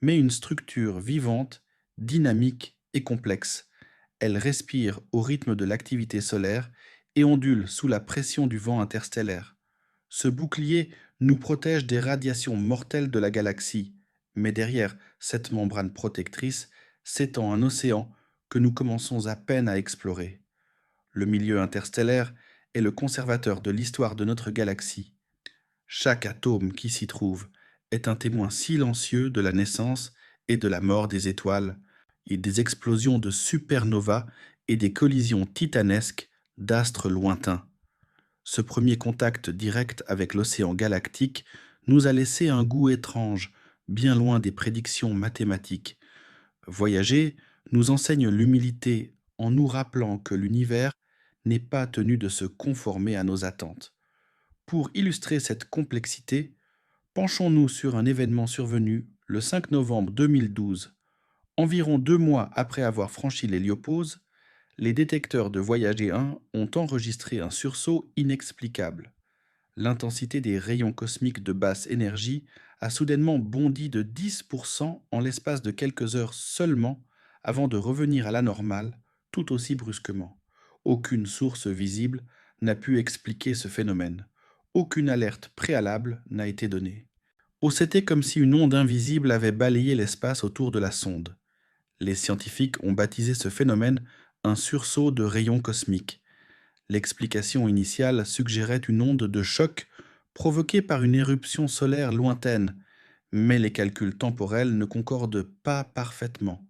mais une structure vivante, dynamique et complexe. Elle respire au rythme de l'activité solaire et ondule sous la pression du vent interstellaire. Ce bouclier nous protège des radiations mortelles de la galaxie, mais derrière cette membrane protectrice s'étend un océan que nous commençons à peine à explorer. Le milieu interstellaire est le conservateur de l'histoire de notre galaxie. Chaque atome qui s'y trouve est un témoin silencieux de la naissance et de la mort des étoiles, et des explosions de supernovas et des collisions titanesques d'astres lointains. Ce premier contact direct avec l'océan galactique nous a laissé un goût étrange, bien loin des prédictions mathématiques. Voyager nous enseigne l'humilité en nous rappelant que l'univers n'est pas tenu de se conformer à nos attentes. Pour illustrer cette complexité, penchons-nous sur un événement survenu le 5 novembre 2012. Environ 2 mois après avoir franchi l'héliopause, les détecteurs de Voyager 1 ont enregistré un sursaut inexplicable. L'intensité des rayons cosmiques de basse énergie a soudainement bondi de 10% en l'espace de quelques heures seulement avant de revenir à la normale tout aussi brusquement. Aucune source visible n'a pu expliquer ce phénomène. Aucune alerte préalable n'a été donnée. C'était comme si une onde invisible avait balayé l'espace autour de la sonde. Les scientifiques ont baptisé ce phénomène un sursaut de rayons cosmiques. L'explication initiale suggérait une onde de choc provoquée par une éruption solaire lointaine, mais les calculs temporels ne concordent pas parfaitement.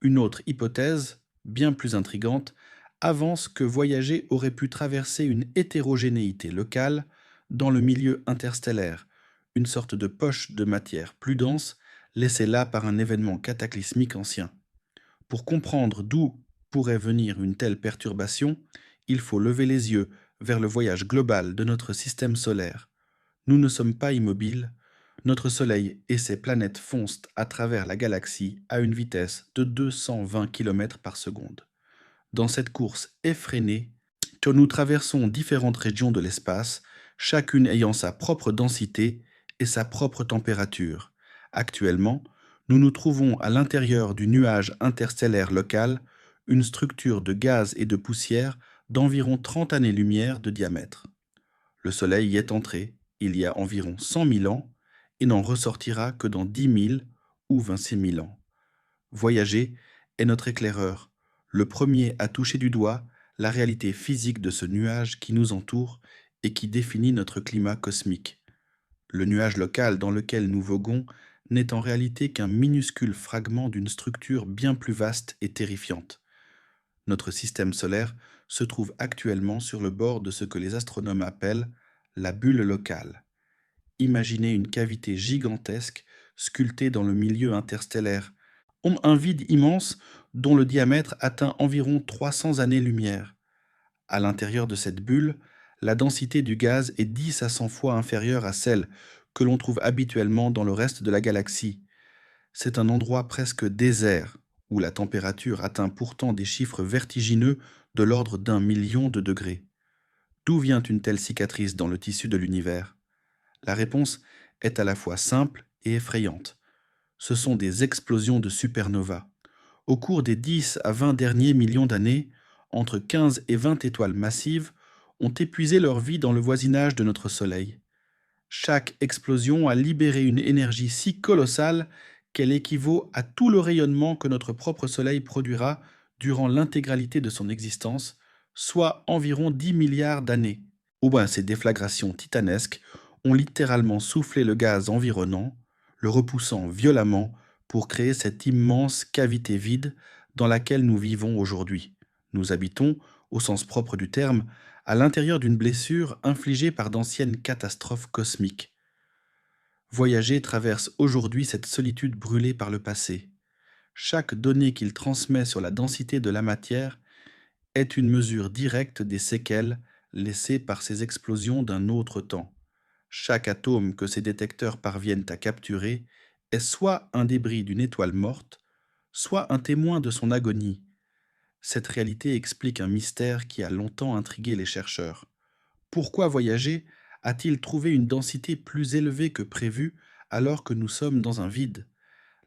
Une autre hypothèse, bien plus intrigante, avance que Voyager aurait pu traverser une hétérogénéité locale dans le milieu interstellaire, une sorte de poche de matière plus dense laissée là par un événement cataclysmique ancien. Pour comprendre d'où pourrait venir une telle perturbation, il faut lever les yeux vers le voyage global de notre système solaire. Nous ne sommes pas immobiles, notre Soleil et ses planètes foncent à travers la galaxie à une vitesse de 220 km par seconde. Dans cette course effrénée, que nous traversons différentes régions de l'espace, chacune ayant sa propre densité et sa propre température. Actuellement, nous nous trouvons à l'intérieur du nuage interstellaire local, une structure de gaz et de poussière d'environ 30 années-lumière de diamètre. Le Soleil y est entré il y a environ 100 000 ans et n'en ressortira que dans 10 000 ou 26 000 ans. Voyager est notre éclaireur, le premier à toucher du doigt la réalité physique de ce nuage qui nous entoure et qui définit notre climat cosmique. Le nuage local dans lequel nous voguons n'est en réalité qu'un minuscule fragment d'une structure bien plus vaste et terrifiante. Notre système solaire se trouve actuellement sur le bord de ce que les astronomes appellent la bulle locale. Imaginez une cavité gigantesque sculptée dans le milieu interstellaire, un vide immense dont le diamètre atteint environ 300 années-lumière. À l'intérieur de cette bulle, la densité du gaz est 10 à 100 fois inférieure à celle que l'on trouve habituellement dans le reste de la galaxie. C'est un endroit presque désert, où la température atteint pourtant des chiffres vertigineux de l'ordre d'1 million de degrés. D'où vient une telle cicatrice dans le tissu de l'univers? La réponse est à la fois simple et effrayante. Ce sont des explosions de supernovas. Au cours des 10 à 20 derniers millions d'années, entre 15 et 20 étoiles massives ont épuisé leur vie dans le voisinage de notre Soleil. Chaque explosion a libéré une énergie si colossale qu'elle équivaut à tout le rayonnement que notre propre Soleil produira durant l'intégralité de son existence, soit environ 10 milliards d'années. Ces déflagrations titanesques ont littéralement soufflé le gaz environnant, le repoussant violemment pour créer cette immense cavité vide dans laquelle nous vivons aujourd'hui. Nous habitons, au sens propre du terme, à l'intérieur d'une blessure infligée par d'anciennes catastrophes cosmiques. Voyager traverse aujourd'hui cette solitude brûlée par le passé. Chaque donnée qu'il transmet sur la densité de la matière est une mesure directe des séquelles laissées par ces explosions d'un autre temps. Chaque atome que ces détecteurs parviennent à capturer est soit un débris d'une étoile morte, soit un témoin de son agonie. Cette réalité explique un mystère qui a longtemps intrigué les chercheurs. Pourquoi voyager a-t-il trouvé une densité plus élevée que prévu alors que nous sommes dans un vide?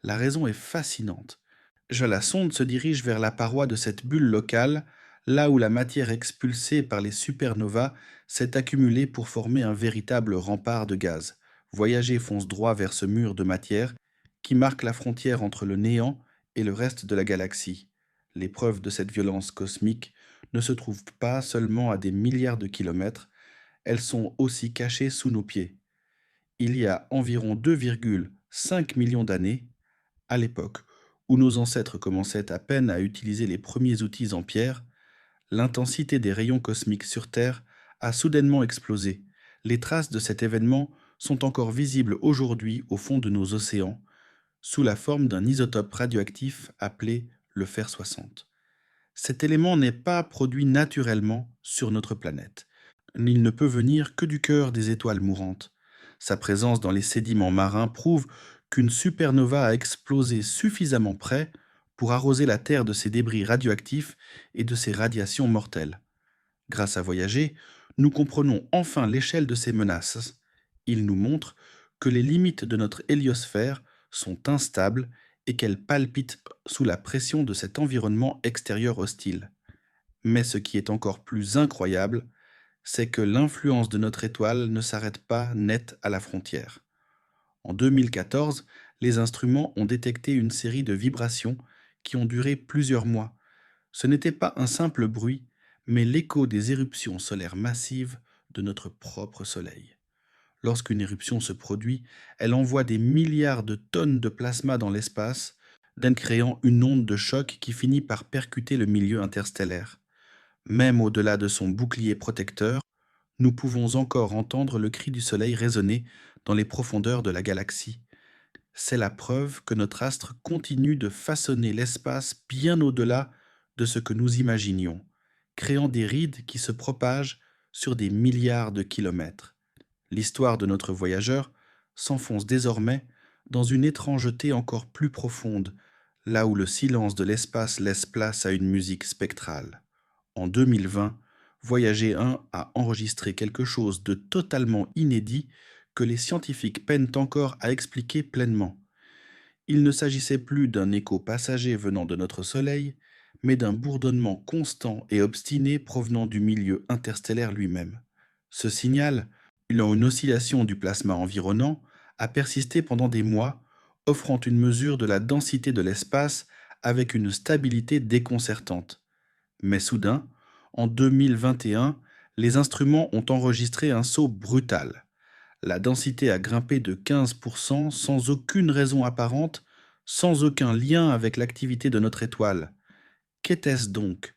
La raison est fascinante. La sonde se dirige vers la paroi de cette bulle locale, là où la matière expulsée par les supernovas s'est accumulée pour former un véritable rempart de gaz. Voyager fonce droit vers ce mur de matière qui marque la frontière entre le néant et le reste de la galaxie. Les preuves de cette violence cosmique ne se trouvent pas seulement à des milliards de kilomètres, elles sont aussi cachées sous nos pieds. Il y a environ 2,5 millions d'années, à l'époque où nos ancêtres commençaient à peine à utiliser les premiers outils en pierre, l'intensité des rayons cosmiques sur Terre a soudainement explosé. Les traces de cet événement sont encore visibles aujourd'hui au fond de nos océans, sous la forme d'un isotope radioactif appelé le fer 60. Cet élément n'est pas produit naturellement sur notre planète. Il ne peut venir que du cœur des étoiles mourantes. Sa présence dans les sédiments marins prouve qu'une supernova a explosé suffisamment près pour arroser la Terre de ses débris radioactifs et de ses radiations mortelles. Grâce à Voyager, nous comprenons enfin l'échelle de ces menaces. Il nous montre que les limites de notre héliosphère sont instables et qu'elles palpitent sous la pression de cet environnement extérieur hostile. Mais ce qui est encore plus incroyable, c'est que l'influence de notre étoile ne s'arrête pas net à la frontière. En 2014, les instruments ont détecté une série de vibrations qui ont duré plusieurs mois. Ce n'était pas un simple bruit, mais l'écho des éruptions solaires massives de notre propre Soleil. Lorsqu'une éruption se produit, elle envoie des milliards de tonnes de plasma dans l'espace, créant une onde de choc qui finit par percuter le milieu interstellaire. Même au-delà de son bouclier protecteur, nous pouvons encore entendre le cri du Soleil résonner dans les profondeurs de la galaxie. C'est la preuve que notre astre continue de façonner l'espace bien au-delà de ce que nous imaginions, créant des rides qui se propagent sur des milliards de kilomètres. L'histoire de notre voyageur s'enfonce désormais dans une étrangeté encore plus profonde, là où le silence de l'espace laisse place à une musique spectrale. En 2020, Voyager 1 a enregistré quelque chose de totalement inédit que les scientifiques peinent encore à expliquer pleinement. Il ne s'agissait plus d'un écho passager venant de notre Soleil, mais d'un bourdonnement constant et obstiné provenant du milieu interstellaire lui-même. Ce signal, une oscillation du plasma environnant, a persisté pendant des mois, offrant une mesure de la densité de l'espace avec une stabilité déconcertante. Mais soudain, en 2021, les instruments ont enregistré un saut brutal. La densité a grimpé de 15% sans aucune raison apparente, sans aucun lien avec l'activité de notre étoile. Qu'était-ce donc?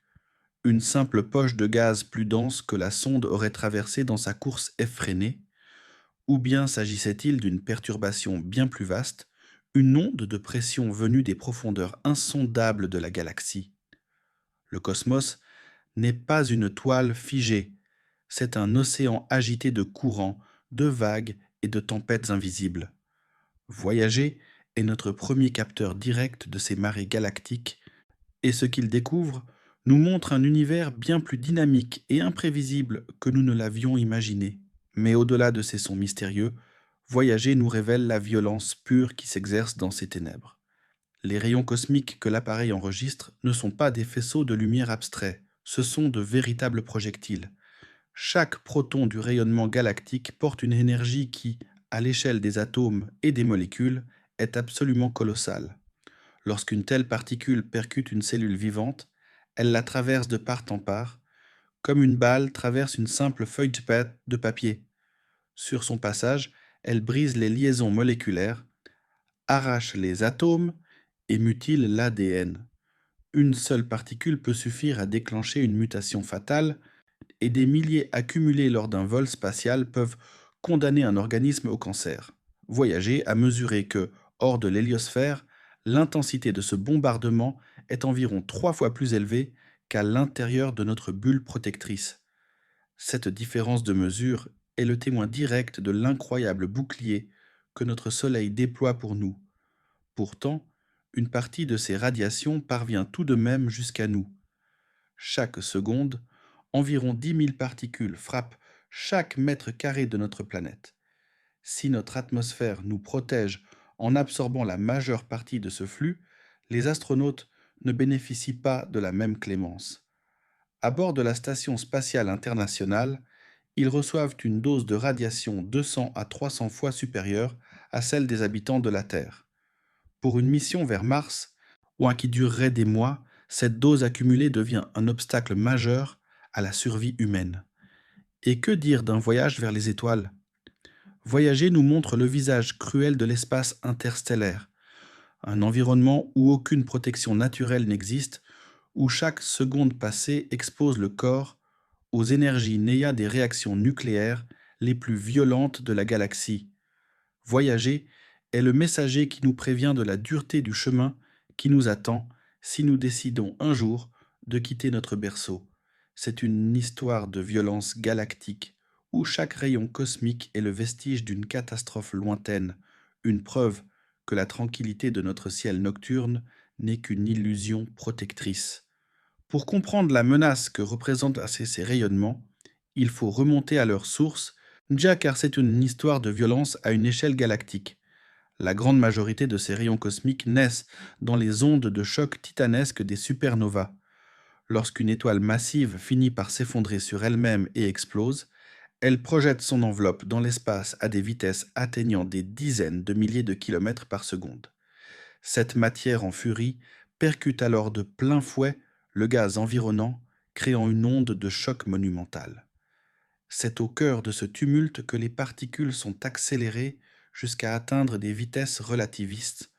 Une simple poche de gaz plus dense que la sonde aurait traversée dans sa course effrénée, ou bien s'agissait-il d'une perturbation bien plus vaste, une onde de pression venue des profondeurs insondables de la galaxie? Le cosmos n'est pas une toile figée, c'est un océan agité de courants, de vagues et de tempêtes invisibles. Voyager est notre premier capteur direct de ces marées galactiques, et ce qu'il découvre nous montre un univers bien plus dynamique et imprévisible que nous ne l'avions imaginé. Mais au-delà de ces sons mystérieux, voyager nous révèle la violence pure qui s'exerce dans ces ténèbres. Les rayons cosmiques que l'appareil enregistre ne sont pas des faisceaux de lumière abstraits, ce sont de véritables projectiles. Chaque proton du rayonnement galactique porte une énergie qui, à l'échelle des atomes et des molécules, est absolument colossale. Lorsqu'une telle particule percute une cellule vivante, elle la traverse de part en part, comme une balle traverse une simple feuille de papier. Sur son passage, elle brise les liaisons moléculaires, arrache les atomes et mutile l'ADN. Une seule particule peut suffire à déclencher une mutation fatale, et des milliers accumulés lors d'un vol spatial peuvent condamner un organisme au cancer. Voyager a mesuré que, hors de l'héliosphère, l'intensité de ce bombardement est environ 3 fois plus élevée qu'à l'intérieur de notre bulle protectrice. Cette différence de mesure est le témoin direct de l'incroyable bouclier que notre Soleil déploie pour nous. Pourtant, une partie de ces radiations parvient tout de même jusqu'à nous. Chaque seconde, environ 10 000 particules frappent chaque mètre carré de notre planète. Si notre atmosphère nous protège en absorbant la majeure partie de ce flux, les astronautes ne bénéficient pas de la même clémence. À bord de la Station spatiale internationale, ils reçoivent une dose de radiation 200 à 300 fois supérieure à celle des habitants de la Terre. Pour une mission vers Mars, ou un qui durerait des mois, cette dose accumulée devient un obstacle majeur à la survie humaine. Et que dire d'un voyage vers les étoiles? Voyager nous montre le visage cruel de l'espace interstellaire, un environnement où aucune protection naturelle n'existe, où chaque seconde passée expose le corps aux énergies nées des réactions nucléaires les plus violentes de la galaxie. Voyager est le messager qui nous prévient de la dureté du chemin qui nous attend si nous décidons un jour de quitter notre berceau. C'est une histoire de violence galactique où chaque rayon cosmique est le vestige d'une catastrophe lointaine, une preuve que la tranquillité de notre ciel nocturne n'est qu'une illusion protectrice. Pour comprendre la menace que représentent ces rayonnements, il faut remonter à leur source, déjà car c'est une histoire de violence à une échelle galactique. La grande majorité de ces rayons cosmiques naissent dans les ondes de choc titanesques des supernovas. Lorsqu'une étoile massive finit par s'effondrer sur elle-même et explose, elle projette son enveloppe dans l'espace à des vitesses atteignant des dizaines de milliers de kilomètres par seconde. Cette matière en furie percute alors de plein fouet le gaz environnant, créant une onde de choc monumentale. C'est au cœur de ce tumulte que les particules sont accélérées jusqu'à atteindre des vitesses relativistes,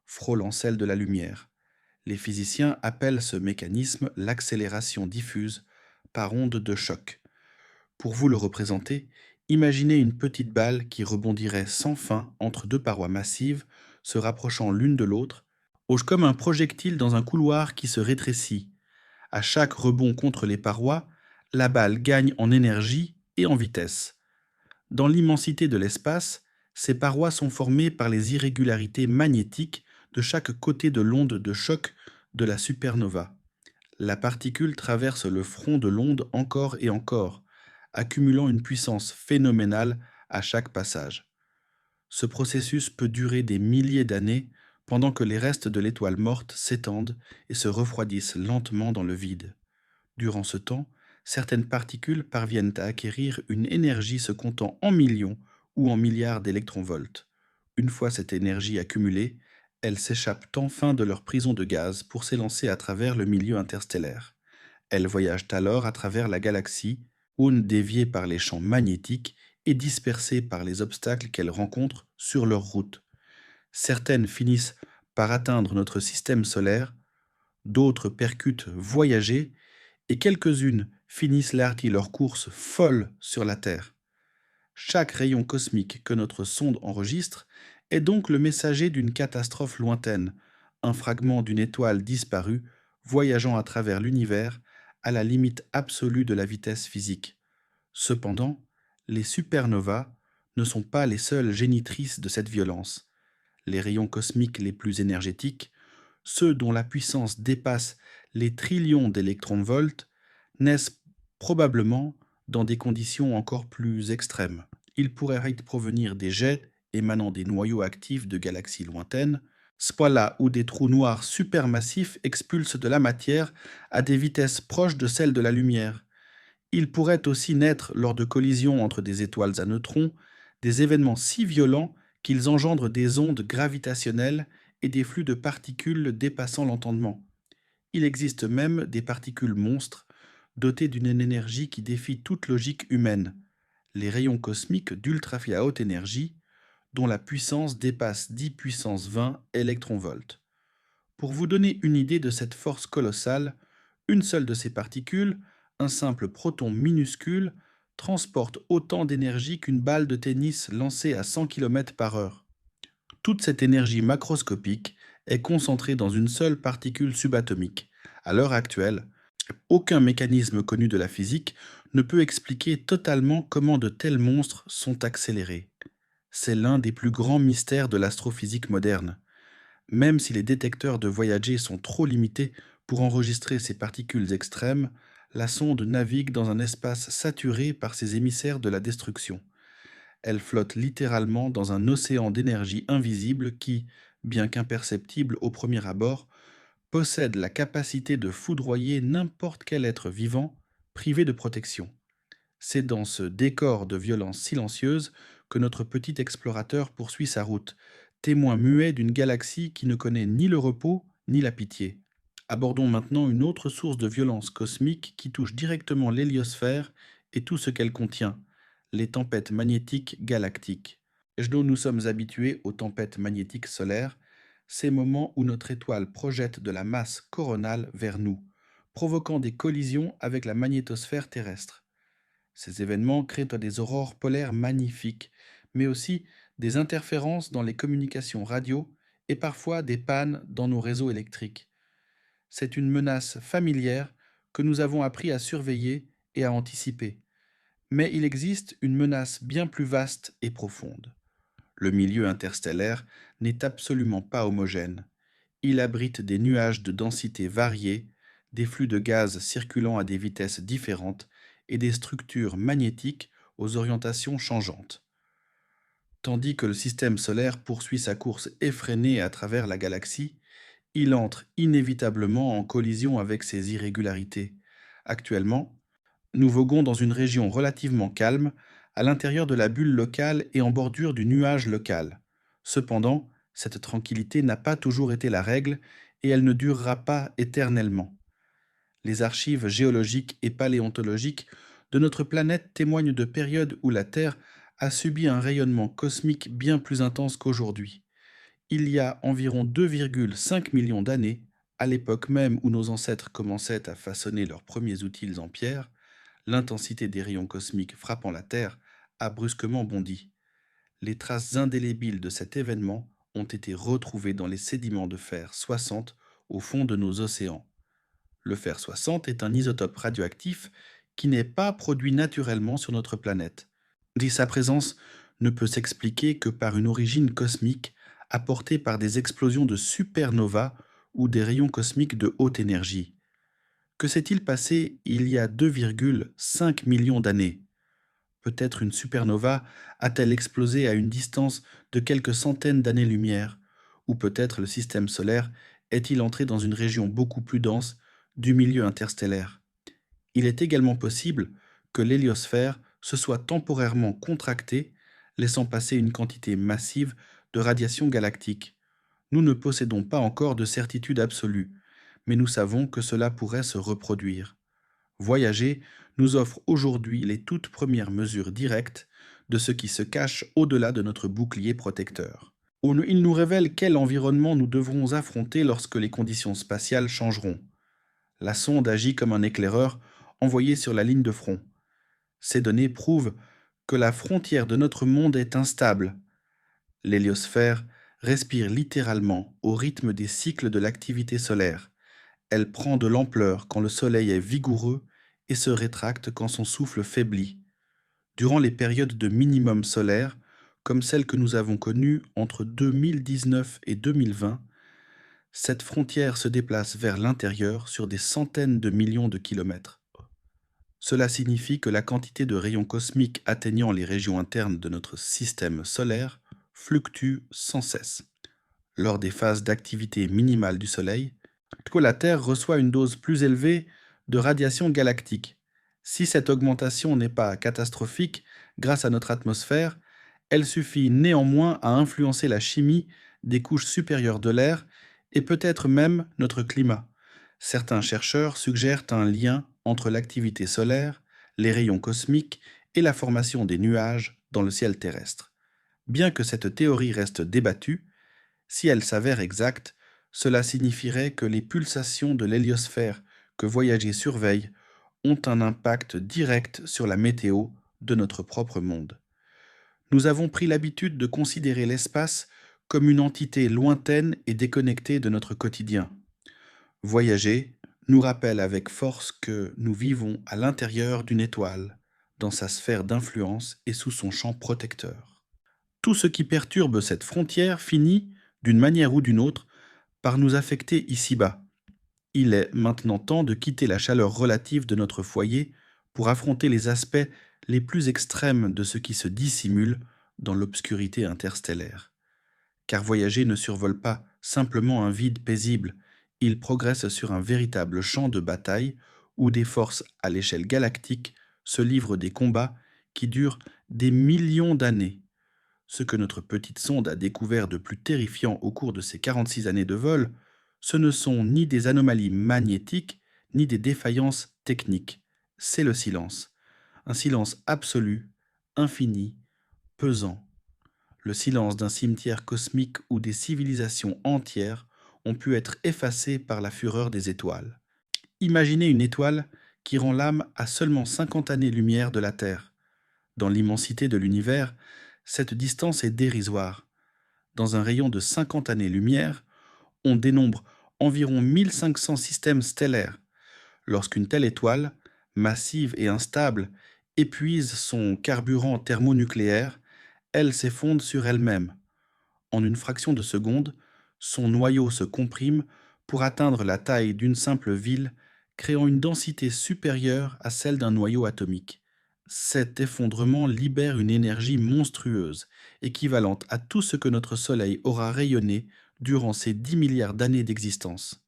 frôlant celles de la lumière. Les physiciens appellent ce mécanisme l'accélération diffuse par onde de choc. Pour vous le représenter, imaginez une petite balle qui rebondirait sans fin entre deux parois massives, se rapprochant l'une de l'autre, comme un projectile dans un couloir qui se rétrécit. À chaque rebond contre les parois, la balle gagne en énergie et en vitesse. Dans l'immensité de l'espace, ces parois sont formées par les irrégularités magnétiques de chaque côté de l'onde de choc de la supernova. La particule traverse le front de l'onde encore et encore, accumulant une puissance phénoménale à chaque passage. Ce processus peut durer des milliers d'années pendant que les restes de l'étoile morte s'étendent et se refroidissent lentement dans le vide. Durant ce temps, certaines particules parviennent à acquérir une énergie se comptant en millions ou en milliards d'électronvolts. Une fois cette énergie accumulée, elles s'échappent enfin de leur prison de gaz pour s'élancer à travers le milieu interstellaire. Elles voyagent alors à travers la galaxie, ondes déviées par les champs magnétiques et dispersées par les obstacles qu'elles rencontrent sur leur route. Certaines finissent par atteindre notre système solaire, d'autres percutent voyager et quelques-unes finissent lardi leur course folle sur la Terre. Chaque rayon cosmique que notre sonde enregistre est donc le messager d'une catastrophe lointaine, un fragment d'une étoile disparue voyageant à travers l'univers à la limite absolue de la vitesse physique. Cependant, les supernovas ne sont pas les seules génitrices de cette violence. Les rayons cosmiques les plus énergétiques, ceux dont la puissance dépasse les trillions d'électronvolts, naissent probablement dans des conditions encore plus extrêmes. Ils pourraient provenir des jets émanant des noyaux actifs de galaxies lointaines, là où des trous noirs supermassifs expulsent de la matière à des vitesses proches de celles de la lumière. Ils pourraient aussi naître lors de collisions entre des étoiles à neutrons, des événements si violents qu'ils engendrent des ondes gravitationnelles et des flux de particules dépassant l'entendement. Il existe même des particules monstres dotées d'une énergie qui défie toute logique humaine, les rayons cosmiques d'ultra haute énergie, dont la puissance dépasse 10 puissance 20 électronvolts. Pour vous donner une idée de cette force colossale, une seule de ces particules, un simple proton minuscule, transporte autant d'énergie qu'une balle de tennis lancée à 100 km/h. Toute cette énergie macroscopique est concentrée dans une seule particule subatomique. À l'heure actuelle, aucun mécanisme connu de la physique ne peut expliquer totalement comment de tels monstres sont accélérés. C'est l'un des plus grands mystères de l'astrophysique moderne. Même si les détecteurs de Voyager sont trop limités pour enregistrer ces particules extrêmes, la sonde navigue dans un espace saturé par ces émissaires de la destruction. Elle flotte littéralement dans un océan d'énergie invisible qui, bien qu'imperceptible au premier abord, possède la capacité de foudroyer n'importe quel être vivant privé de protection. C'est dans ce décor de violence silencieuse que notre petit explorateur poursuit sa route, témoin muet d'une galaxie qui ne connaît ni le repos ni la pitié. Abordons maintenant une autre source de violence cosmique qui touche directement l'héliosphère et tout ce qu'elle contient, les tempêtes magnétiques galactiques. Nous sommes habitués aux tempêtes magnétiques solaires, ces moments où notre étoile projette de la masse coronale vers nous, provoquant des collisions avec la magnétosphère terrestre. Ces événements créent des aurores polaires magnifiques, mais aussi des interférences dans les communications radio et parfois des pannes dans nos réseaux électriques. C'est une menace familière que nous avons appris à surveiller et à anticiper. Mais il existe une menace bien plus vaste et profonde. Le milieu interstellaire n'est absolument pas homogène. Il abrite des nuages de densité variée, des flux de gaz circulant à des vitesses différentes et des structures magnétiques aux orientations changeantes. Tandis que le système solaire poursuit sa course effrénée à travers la galaxie, il entre inévitablement en collision avec ces irrégularités. Actuellement, nous voguons dans une région relativement calme, à l'intérieur de la bulle locale et en bordure du nuage local. Cependant, cette tranquillité n'a pas toujours été la règle et elle ne durera pas éternellement. Les archives géologiques et paléontologiques de notre planète témoignent de périodes où la Terre a subi un rayonnement cosmique bien plus intense qu'aujourd'hui. Il y a environ 2,5 millions d'années, à l'époque même où nos ancêtres commençaient à façonner leurs premiers outils en pierre, l'intensité des rayons cosmiques frappant la Terre a brusquement bondi. Les traces indélébiles de cet événement ont été retrouvées dans les sédiments de fer 60 au fond de nos océans. Le fer 60 est un isotope radioactif qui n'est pas produit naturellement sur notre planète. Sa présence ne peut s'expliquer que par une origine cosmique apportée par des explosions de supernovas ou des rayons cosmiques de haute énergie. Que s'est-il passé il y a 2,5 millions d'années? Peut-être une supernova a-t-elle explosé à une distance de quelques centaines d'années-lumière, ou peut-être le système solaire est-il entré dans une région beaucoup plus dense du milieu interstellaire. Il est également possible que l'héliosphère se soit temporairement contractée, laissant passer une quantité massive de radiation galactique. Nous ne possédons pas encore de certitude absolue, mais nous savons que cela pourrait se reproduire. Voyager nous offre aujourd'hui les toutes premières mesures directes de ce qui se cache au-delà de notre bouclier protecteur. Il nous révèle quel environnement nous devrons affronter lorsque les conditions spatiales changeront. La sonde agit comme un éclaireur envoyé sur la ligne de front. Ces données prouvent que la frontière de notre monde est instable. L'héliosphère respire littéralement au rythme des cycles de l'activité solaire. Elle prend de l'ampleur quand le Soleil est vigoureux et se rétracte quand son souffle faiblit. Durant les périodes de minimum solaire, comme celle que nous avons connue entre 2019 et 2020, cette frontière se déplace vers l'intérieur sur des centaines de millions de kilomètres. Cela signifie que la quantité de rayons cosmiques atteignant les régions internes de notre système solaire fluctue sans cesse. Lors des phases d'activité minimale du Soleil, la Terre reçoit une dose plus élevée de radiation galactique. Si cette augmentation n'est pas catastrophique grâce à notre atmosphère, elle suffit néanmoins à influencer la chimie des couches supérieures de l'air et peut-être même notre climat. Certains chercheurs suggèrent un lien entre l'activité solaire, les rayons cosmiques et la formation des nuages dans le ciel terrestre. Bien que cette théorie reste débattue, si elle s'avère exacte, cela signifierait que les pulsations de l'héliosphère que Voyager surveille ont un impact direct sur la météo de notre propre monde. Nous avons pris l'habitude de considérer l'espace comme une entité lointaine et déconnectée de notre quotidien. Voyager nous rappelle avec force que nous vivons à l'intérieur d'une étoile, dans sa sphère d'influence et sous son champ protecteur. Tout ce qui perturbe cette frontière finit, d'une manière ou d'une autre, par nous affecter ici-bas. Il est maintenant temps de quitter la chaleur relative de notre foyer pour affronter les aspects les plus extrêmes de ce qui se dissimule dans l'obscurité interstellaire. Car voyager ne survole pas simplement un vide paisible, il progresse sur un véritable champ de bataille où des forces à l'échelle galactique se livrent des combats qui durent des millions d'années. Ce que notre petite sonde a découvert de plus terrifiant au cours de ses 46 années de vol, ce ne sont ni des anomalies magnétiques, ni des défaillances techniques. C'est le silence. Un silence absolu, infini, pesant. Le silence d'un cimetière cosmique où des civilisations entières ont pu être effacées par la fureur des étoiles. Imaginez une étoile qui rend l'âme à seulement 50 années-lumière de la Terre. Dans l'immensité de l'univers, cette distance est dérisoire. Dans un rayon de 50 années-lumière, on dénombre environ 1500 systèmes stellaires. Lorsqu'une telle étoile, massive et instable, épuise son carburant thermonucléaire, elle s'effondre sur elle-même. En une fraction de seconde, son noyau se comprime pour atteindre la taille d'une simple ville, créant une densité supérieure à celle d'un noyau atomique. Cet effondrement libère une énergie monstrueuse, équivalente à tout ce que notre Soleil aura rayonné durant ses 10 milliards d'années d'existence.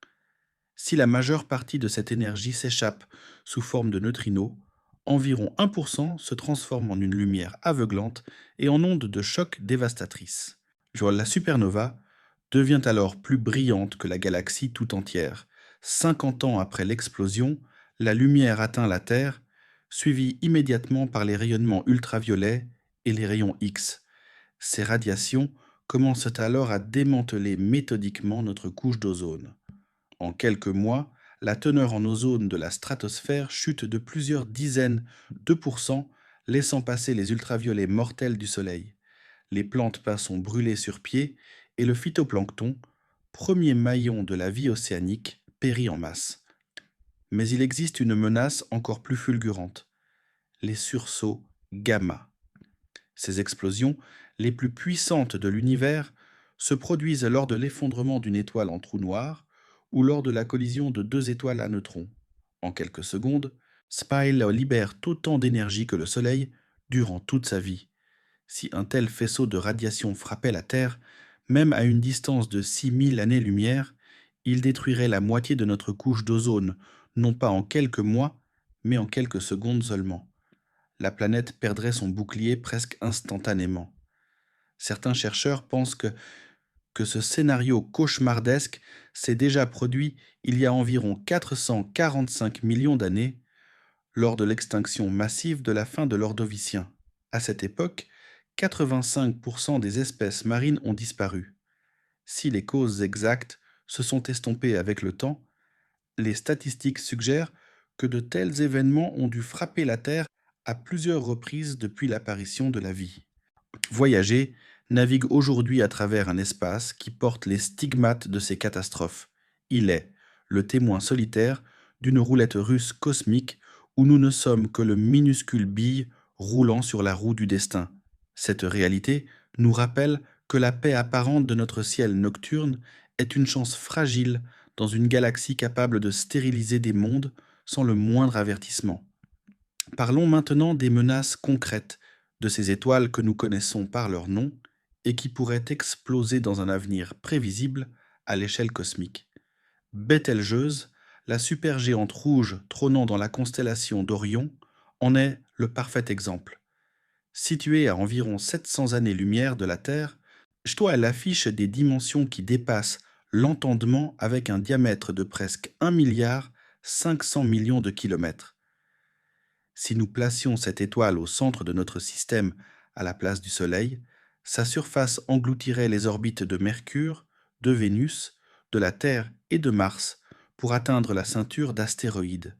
Si la majeure partie de cette énergie s'échappe sous forme de neutrinos, environ 1% se transforme en une lumière aveuglante et en ondes de choc dévastatrices. La supernova devient alors plus brillante que la galaxie tout entière. 50 ans après l'explosion, la lumière atteint la Terre, suivie immédiatement par les rayonnements ultraviolets et les rayons X. Ces radiations commencent alors à démanteler méthodiquement notre couche d'ozone. En quelques mois, la teneur en ozone de la stratosphère chute de plusieurs dizaines de pourcents, laissant passer les ultraviolets mortels du Soleil. Les plantes sont brûlées sur pied et le phytoplancton, premier maillon de la vie océanique, périt en masse. Mais il existe une menace encore plus fulgurante, les sursauts gamma. Ces explosions, les plus puissantes de l'univers, se produisent lors de l'effondrement d'une étoile en trou noir ou lors de la collision de deux étoiles à neutrons. En quelques secondes, Spyle libère autant d'énergie que le Soleil durant toute sa vie. Si un tel faisceau de radiation frappait la Terre, même à une distance de 6000 années-lumière, il détruirait la moitié de notre couche d'ozone, non pas en quelques mois, mais en quelques secondes seulement. La planète perdrait son bouclier presque instantanément. Certains chercheurs pensent que ce scénario cauchemardesque s'est déjà produit il y a environ 445 millions d'années, lors de l'extinction massive de la fin de l'Ordovicien. À cette époque, 85% des espèces marines ont disparu. Si les causes exactes se sont estompées avec le temps, Les statistiques suggèrent que de tels événements ont dû frapper la Terre à plusieurs reprises depuis l'apparition de la vie. Voyager navigue aujourd'hui à travers un espace qui porte les stigmates de ces catastrophes. Il est le témoin solitaire d'une roulette russe cosmique où nous ne sommes que le minuscule bille roulant sur la roue du destin. Cette réalité nous rappelle que la paix apparente de notre ciel nocturne est une chance fragile dans une galaxie capable de stériliser des mondes sans le moindre avertissement. Parlons maintenant des menaces concrètes de ces étoiles que nous connaissons par leur nom et qui pourraient exploser dans un avenir prévisible à l'échelle cosmique. Bételgeuse, la supergéante rouge trônant dans la constellation d'Orion, en est le parfait exemple. Située à environ 700 années-lumière de la Terre, elle affiche des dimensions qui dépassent l'entendement avec un diamètre de presque 1 milliard 500 millions de kilomètres. Si nous placions cette étoile au centre de notre système à la place du Soleil, sa surface engloutirait les orbites de Mercure, de Vénus, de la Terre et de Mars pour atteindre la ceinture d'astéroïdes.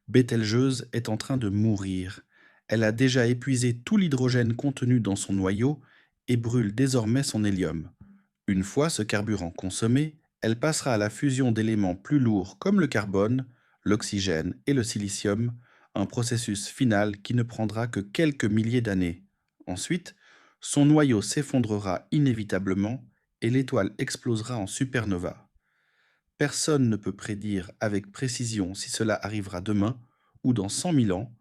Bételgeuse est en train de mourir. Elle a déjà épuisé tout l'hydrogène contenu dans son noyau et brûle désormais son hélium. Une fois ce carburant consommé, elle passera à la fusion d'éléments plus lourds comme le carbone, l'oxygène et le silicium, un processus final qui ne prendra que quelques milliers d'années. Ensuite, son noyau s'effondrera inévitablement et l'étoile explosera en supernova. Personne ne peut prédire avec précision si cela arrivera demain ou dans 100 000 ans,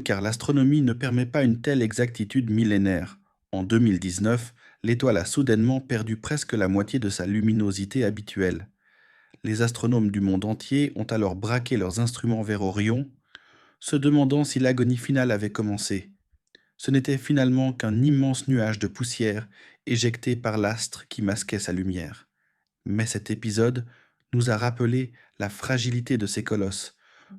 car l'astronomie ne permet pas une telle exactitude millénaire. En 2019, l'étoile a soudainement perdu presque la moitié de sa luminosité habituelle. Les astronomes du monde entier ont alors braqué leurs instruments vers Orion, se demandant si l'agonie finale avait commencé. Ce n'était finalement qu'un immense nuage de poussière éjecté par l'astre qui masquait sa lumière. Mais cet épisode nous a rappelé la fragilité de ces colosses.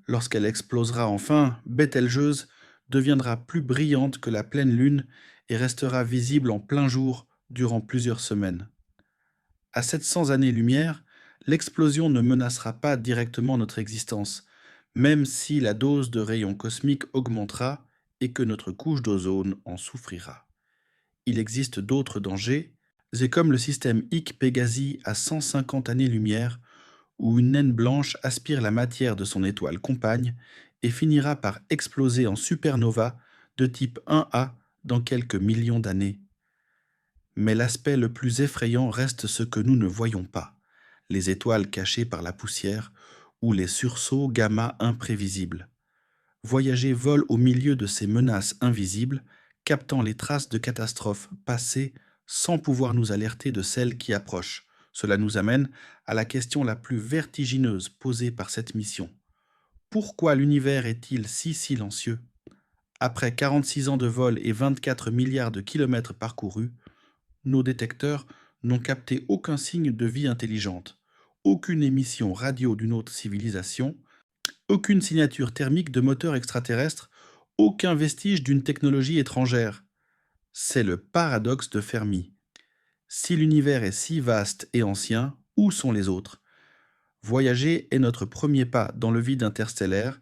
Lorsqu'elle explosera enfin, Bételgeuse deviendra plus brillante que la pleine lune et restera visible en plein jour durant plusieurs semaines. À 700 années-lumière, l'explosion ne menacera pas directement notre existence, même si la dose de rayons cosmiques augmentera et que notre couche d'ozone en souffrira. Il existe d'autres dangers, c'est comme le système Ick-Pégasi à 150 années-lumière, où une naine blanche aspire la matière de son étoile compagne et finira par exploser en supernova de type 1A dans quelques millions d'années. Mais l'aspect le plus effrayant reste ce que nous ne voyons pas, les étoiles cachées par la poussière ou les sursauts gamma imprévisibles. Voyager vole au milieu de ces menaces invisibles, captant les traces de catastrophes passées sans pouvoir nous alerter de celles qui approchent. Cela nous amène à la question la plus vertigineuse posée par cette mission. Pourquoi l'univers est-il si silencieux? Après 46 ans de vol et 24 milliards de kilomètres parcourus, nos détecteurs n'ont capté aucun signe de vie intelligente, aucune émission radio d'une autre civilisation, aucune signature thermique de moteur extraterrestre, aucun vestige d'une technologie étrangère. C'est le paradoxe de Fermi. Si l'univers est si vaste et ancien, où sont les autres? Voyager est notre premier pas dans le vide interstellaire,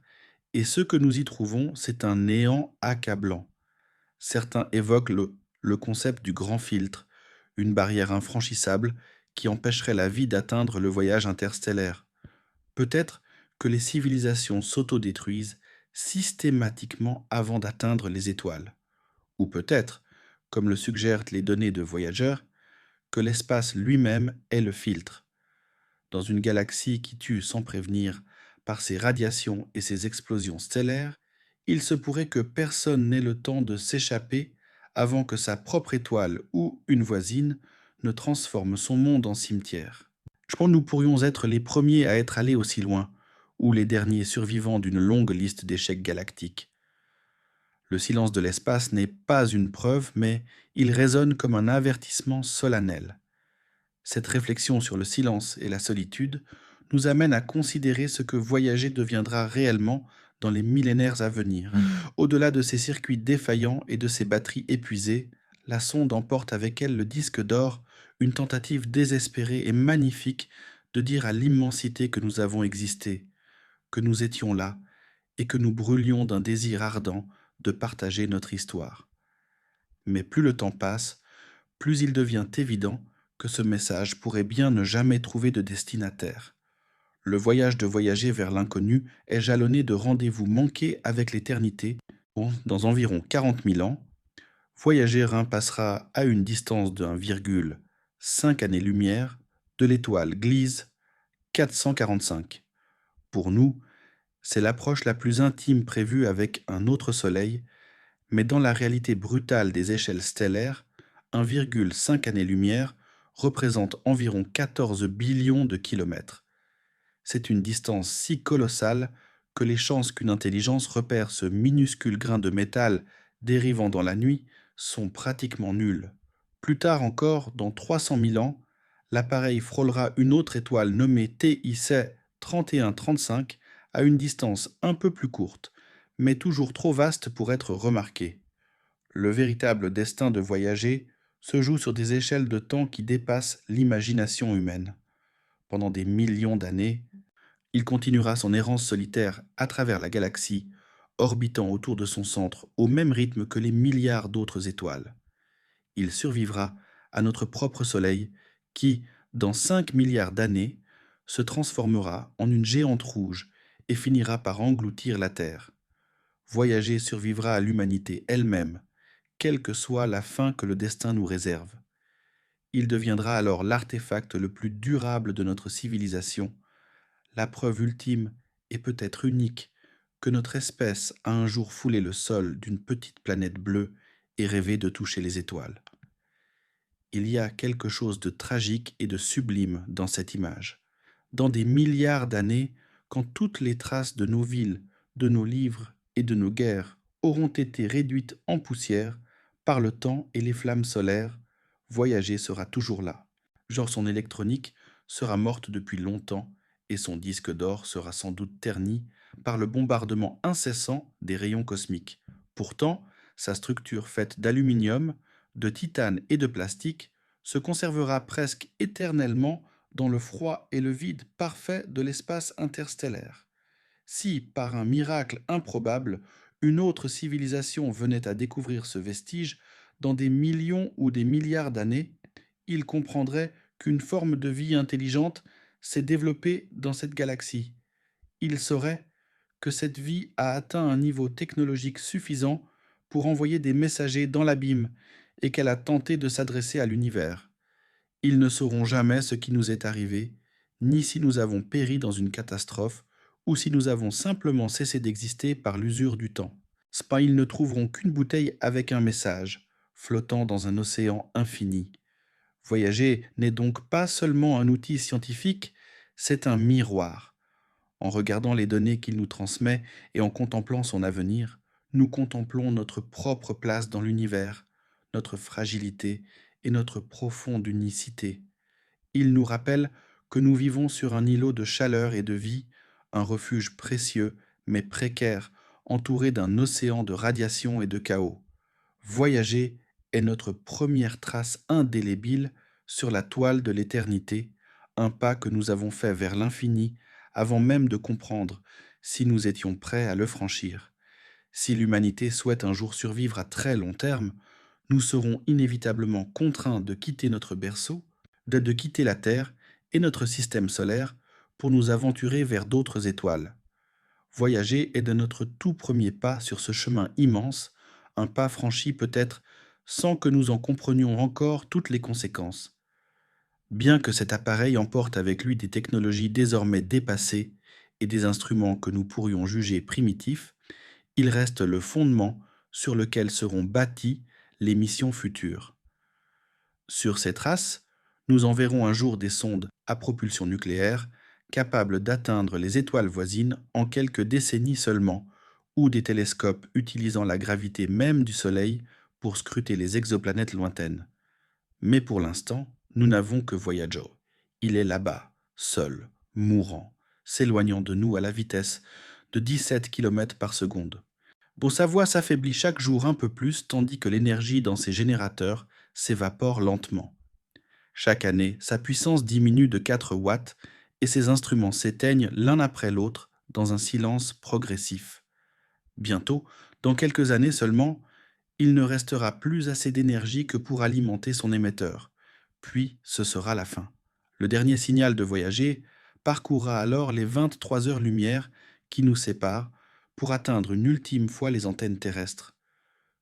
et ce que nous y trouvons, c'est un néant accablant. Certains évoquent le concept du grand filtre, une barrière infranchissable qui empêcherait la vie d'atteindre le voyage interstellaire. Peut-être que les civilisations s'autodétruisent systématiquement avant d'atteindre les étoiles. Ou peut-être, comme le suggèrent les données de Voyager, que l'espace lui-même est le filtre. Dans une galaxie qui tue sans prévenir par ses radiations et ses explosions stellaires, il se pourrait que personne n'ait le temps de s'échapper avant que sa propre étoile ou une voisine ne transforme son monde en cimetière. Je pense que nous pourrions être les premiers à être allés aussi loin, ou les derniers survivants d'une longue liste d'échecs galactiques. Le silence de l'espace n'est pas une preuve, mais il résonne comme un avertissement solennel. Cette réflexion sur le silence et la solitude nous amène à considérer ce que voyager deviendra réellement dans les millénaires à venir. Au-delà de ces circuits défaillants et de ces batteries épuisées, la sonde emporte avec elle le disque d'or, une tentative désespérée et magnifique de dire à l'immensité que nous avons existé. que nous étions là et que nous brûlions d'un désir ardent de partager notre histoire. Mais plus le temps passe, plus il devient évident que ce message pourrait bien ne jamais trouver de destinataire. Le voyage de voyager vers l'inconnu est jalonné de rendez-vous manqués avec l'éternité. Dans environ 40 000 ans, Voyager 1 passera à une distance de 1,5 années-lumière de l'étoile Gliese 445. Pour nous, c'est l'approche la plus intime prévue avec un autre Soleil, mais dans la réalité brutale des échelles stellaires, 1,5 années-lumière représente environ 14 billions de kilomètres. C'est une distance si colossale que les chances qu'une intelligence repère ce minuscule grain de métal dérivant dans la nuit sont pratiquement nulles. Plus tard encore, dans 300 000 ans, l'appareil frôlera une autre étoile nommée TIC 3135 à une distance un peu plus courte, mais toujours trop vaste pour être remarquée. Le véritable destin de voyager se joue sur des échelles de temps qui dépassent l'imagination humaine. Pendant des millions d'années, il continuera son errance solitaire à travers la galaxie, orbitant autour de son centre au même rythme que les milliards d'autres étoiles. Il survivra à notre propre Soleil qui, dans 5 milliards d'années, se transformera en une géante rouge et finira par engloutir la Terre. Voyager survivra à l'humanité elle-même, quelle que soit la fin que le destin nous réserve. Il deviendra alors l'artefact le plus durable de notre civilisation, la preuve ultime et peut-être unique que notre espèce a un jour foulé le sol d'une petite planète bleue et rêvé de toucher les étoiles. Il y a quelque chose de tragique et de sublime dans cette image. Dans des milliards d'années, quand toutes les traces de nos villes, de nos livres et de nos guerres auront été réduites en poussière par le temps et les flammes solaires, voyager sera toujours là. Genre son électronique sera morte depuis longtemps et son disque d'or sera sans doute terni par le bombardement incessant des rayons cosmiques. Pourtant, sa structure faite d'aluminium, de titane et de plastique se conservera presque éternellement dans le froid et le vide parfait de l'espace interstellaire. Si, par un miracle improbable, une autre civilisation venait à découvrir ce vestige, dans des millions ou des milliards d'années, il comprendrait qu'une forme de vie intelligente s'est développée dans cette galaxie. Il saurait que cette vie a atteint un niveau technologique suffisant pour envoyer des messagers dans l'abîme et qu'elle a tenté de s'adresser à l'univers. Ils ne sauront jamais ce qui nous est arrivé, ni si nous avons péri dans une catastrophe, ou si nous avons simplement cessé d'exister par l'usure du temps. Ils ne trouveront qu'une bouteille avec un message, flottant dans un océan infini. Voyager n'est donc pas seulement un outil scientifique, c'est un miroir. En regardant les données qu'il nous transmet et en contemplant son avenir, nous contemplons notre propre place dans l'univers, notre fragilité et notre profonde unicité. Il nous rappelle que nous vivons sur un îlot de chaleur et de vie, un refuge précieux mais précaire, entouré d'un océan de radiation et de chaos. Voyager est notre première trace indélébile sur la toile de l'éternité, un pas que nous avons fait vers l'infini avant même de comprendre si nous étions prêts à le franchir. Si l'humanité souhaite un jour survivre à très long terme, nous serons inévitablement contraints de quitter notre berceau, de quitter la Terre et notre système solaire pour nous aventurer vers d'autres étoiles. Voyager est de notre tout premier pas sur ce chemin immense, un pas franchi peut-être sans que nous en comprenions encore toutes les conséquences. Bien que cet appareil emporte avec lui des technologies désormais dépassées et des instruments que nous pourrions juger primitifs, il reste le fondement sur lequel seront bâties les missions futures. Sur ces traces, nous enverrons un jour des sondes à propulsion nucléaire capables d'atteindre les étoiles voisines en quelques décennies seulement, ou des télescopes utilisant la gravité même du Soleil pour scruter les exoplanètes lointaines. Mais pour l'instant, nous n'avons que Voyager. Il est là-bas, seul, mourant, s'éloignant de nous à la vitesse de 17 km par seconde. Bon, sa voix s'affaiblit chaque jour un peu plus tandis que l'énergie dans ses générateurs s'évapore lentement. Chaque année, sa puissance diminue de 4 watts et ses instruments s'éteignent l'un après l'autre dans un silence progressif. Bientôt, dans quelques années seulement, il ne restera plus assez d'énergie que pour alimenter son émetteur. Puis ce sera la fin. Le dernier signal de voyager parcourra alors les 23 heures-lumière qui nous séparent pour atteindre une ultime fois les antennes terrestres.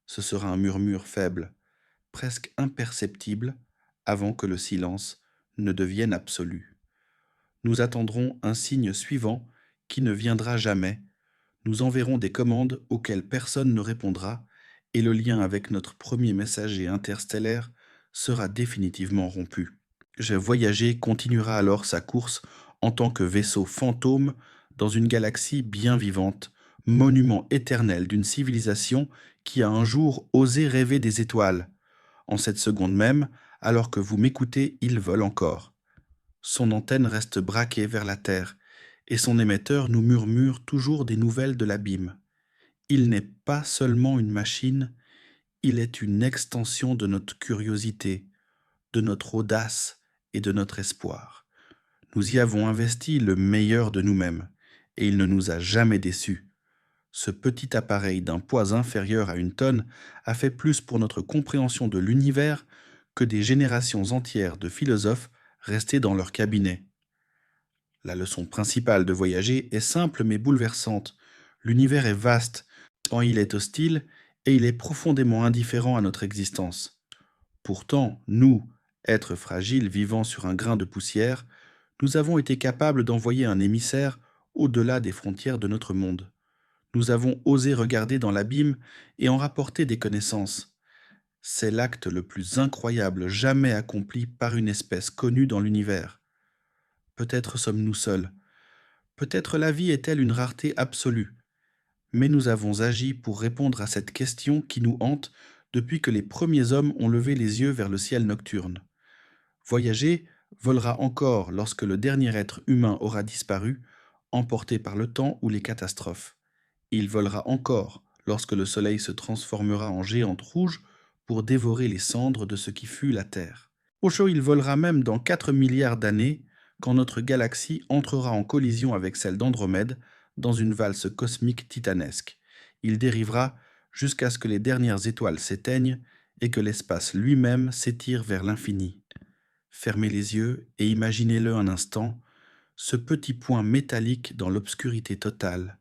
Ce sera un murmure faible, presque imperceptible, avant que le silence ne devienne absolu. Nous attendrons un signe suivant qui ne viendra jamais. Nous enverrons des commandes auxquelles personne ne répondra et le lien avec notre premier messager interstellaire sera définitivement rompu. Voyager continuera alors sa course en tant que vaisseau fantôme dans une galaxie bien vivante, monument éternel d'une civilisation qui a un jour osé rêver des étoiles. En cette seconde même, alors que vous m'écoutez, il vole encore. Son antenne reste braquée vers la Terre, et son émetteur nous murmure toujours des nouvelles de l'abîme. Il n'est pas seulement une machine, il est une extension de notre curiosité, de notre audace et de notre espoir. Nous y avons investi le meilleur de nous-mêmes, et il ne nous a jamais déçus. Ce petit appareil d'un poids inférieur à 1 tonne a fait plus pour notre compréhension de l'univers que des générations entières de philosophes restés dans leur cabinet. La leçon principale de voyager est simple mais bouleversante. L'univers est vaste, quand il est hostile, et il est profondément indifférent à notre existence. Pourtant, nous, êtres fragiles vivant sur un grain de poussière, nous avons été capables d'envoyer un émissaire au-delà des frontières de notre monde. Nous avons osé regarder dans l'abîme et en rapporter des connaissances. C'est l'acte le plus incroyable jamais accompli par une espèce connue dans l'univers. Peut-être sommes-nous seuls. Peut-être la vie est-elle une rareté absolue. Mais nous avons agi pour répondre à cette question qui nous hante depuis que les premiers hommes ont levé les yeux vers le ciel nocturne. Voyager volera encore lorsque le dernier être humain aura disparu, emporté par le temps ou les catastrophes. Il volera encore lorsque le soleil se transformera en géante rouge pour dévorer les cendres de ce qui fut la Terre. Au chaud, il volera même dans 4 milliards d'années, quand notre galaxie entrera en collision avec celle d'Andromède dans une valse cosmique titanesque. Il dérivera jusqu'à ce que les dernières étoiles s'éteignent et que l'espace lui-même s'étire vers l'infini. Fermez les yeux et imaginez-le un instant, ce petit point métallique dans l'obscurité totale,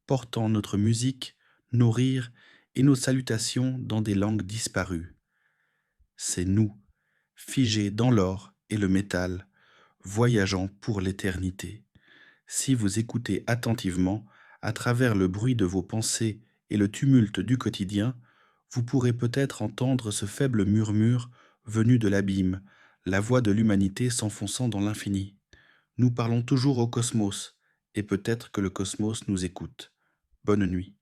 portant notre musique, nos rires et nos salutations dans des langues disparues. C'est nous, figés dans l'or et le métal, voyageant pour l'éternité. Si vous écoutez attentivement, à travers le bruit de vos pensées et le tumulte du quotidien, vous pourrez peut-être entendre ce faible murmure venu de l'abîme, la voix de l'humanité s'enfonçant dans l'infini. Nous parlons toujours au cosmos, et peut-être que le cosmos nous écoute. Bonne nuit.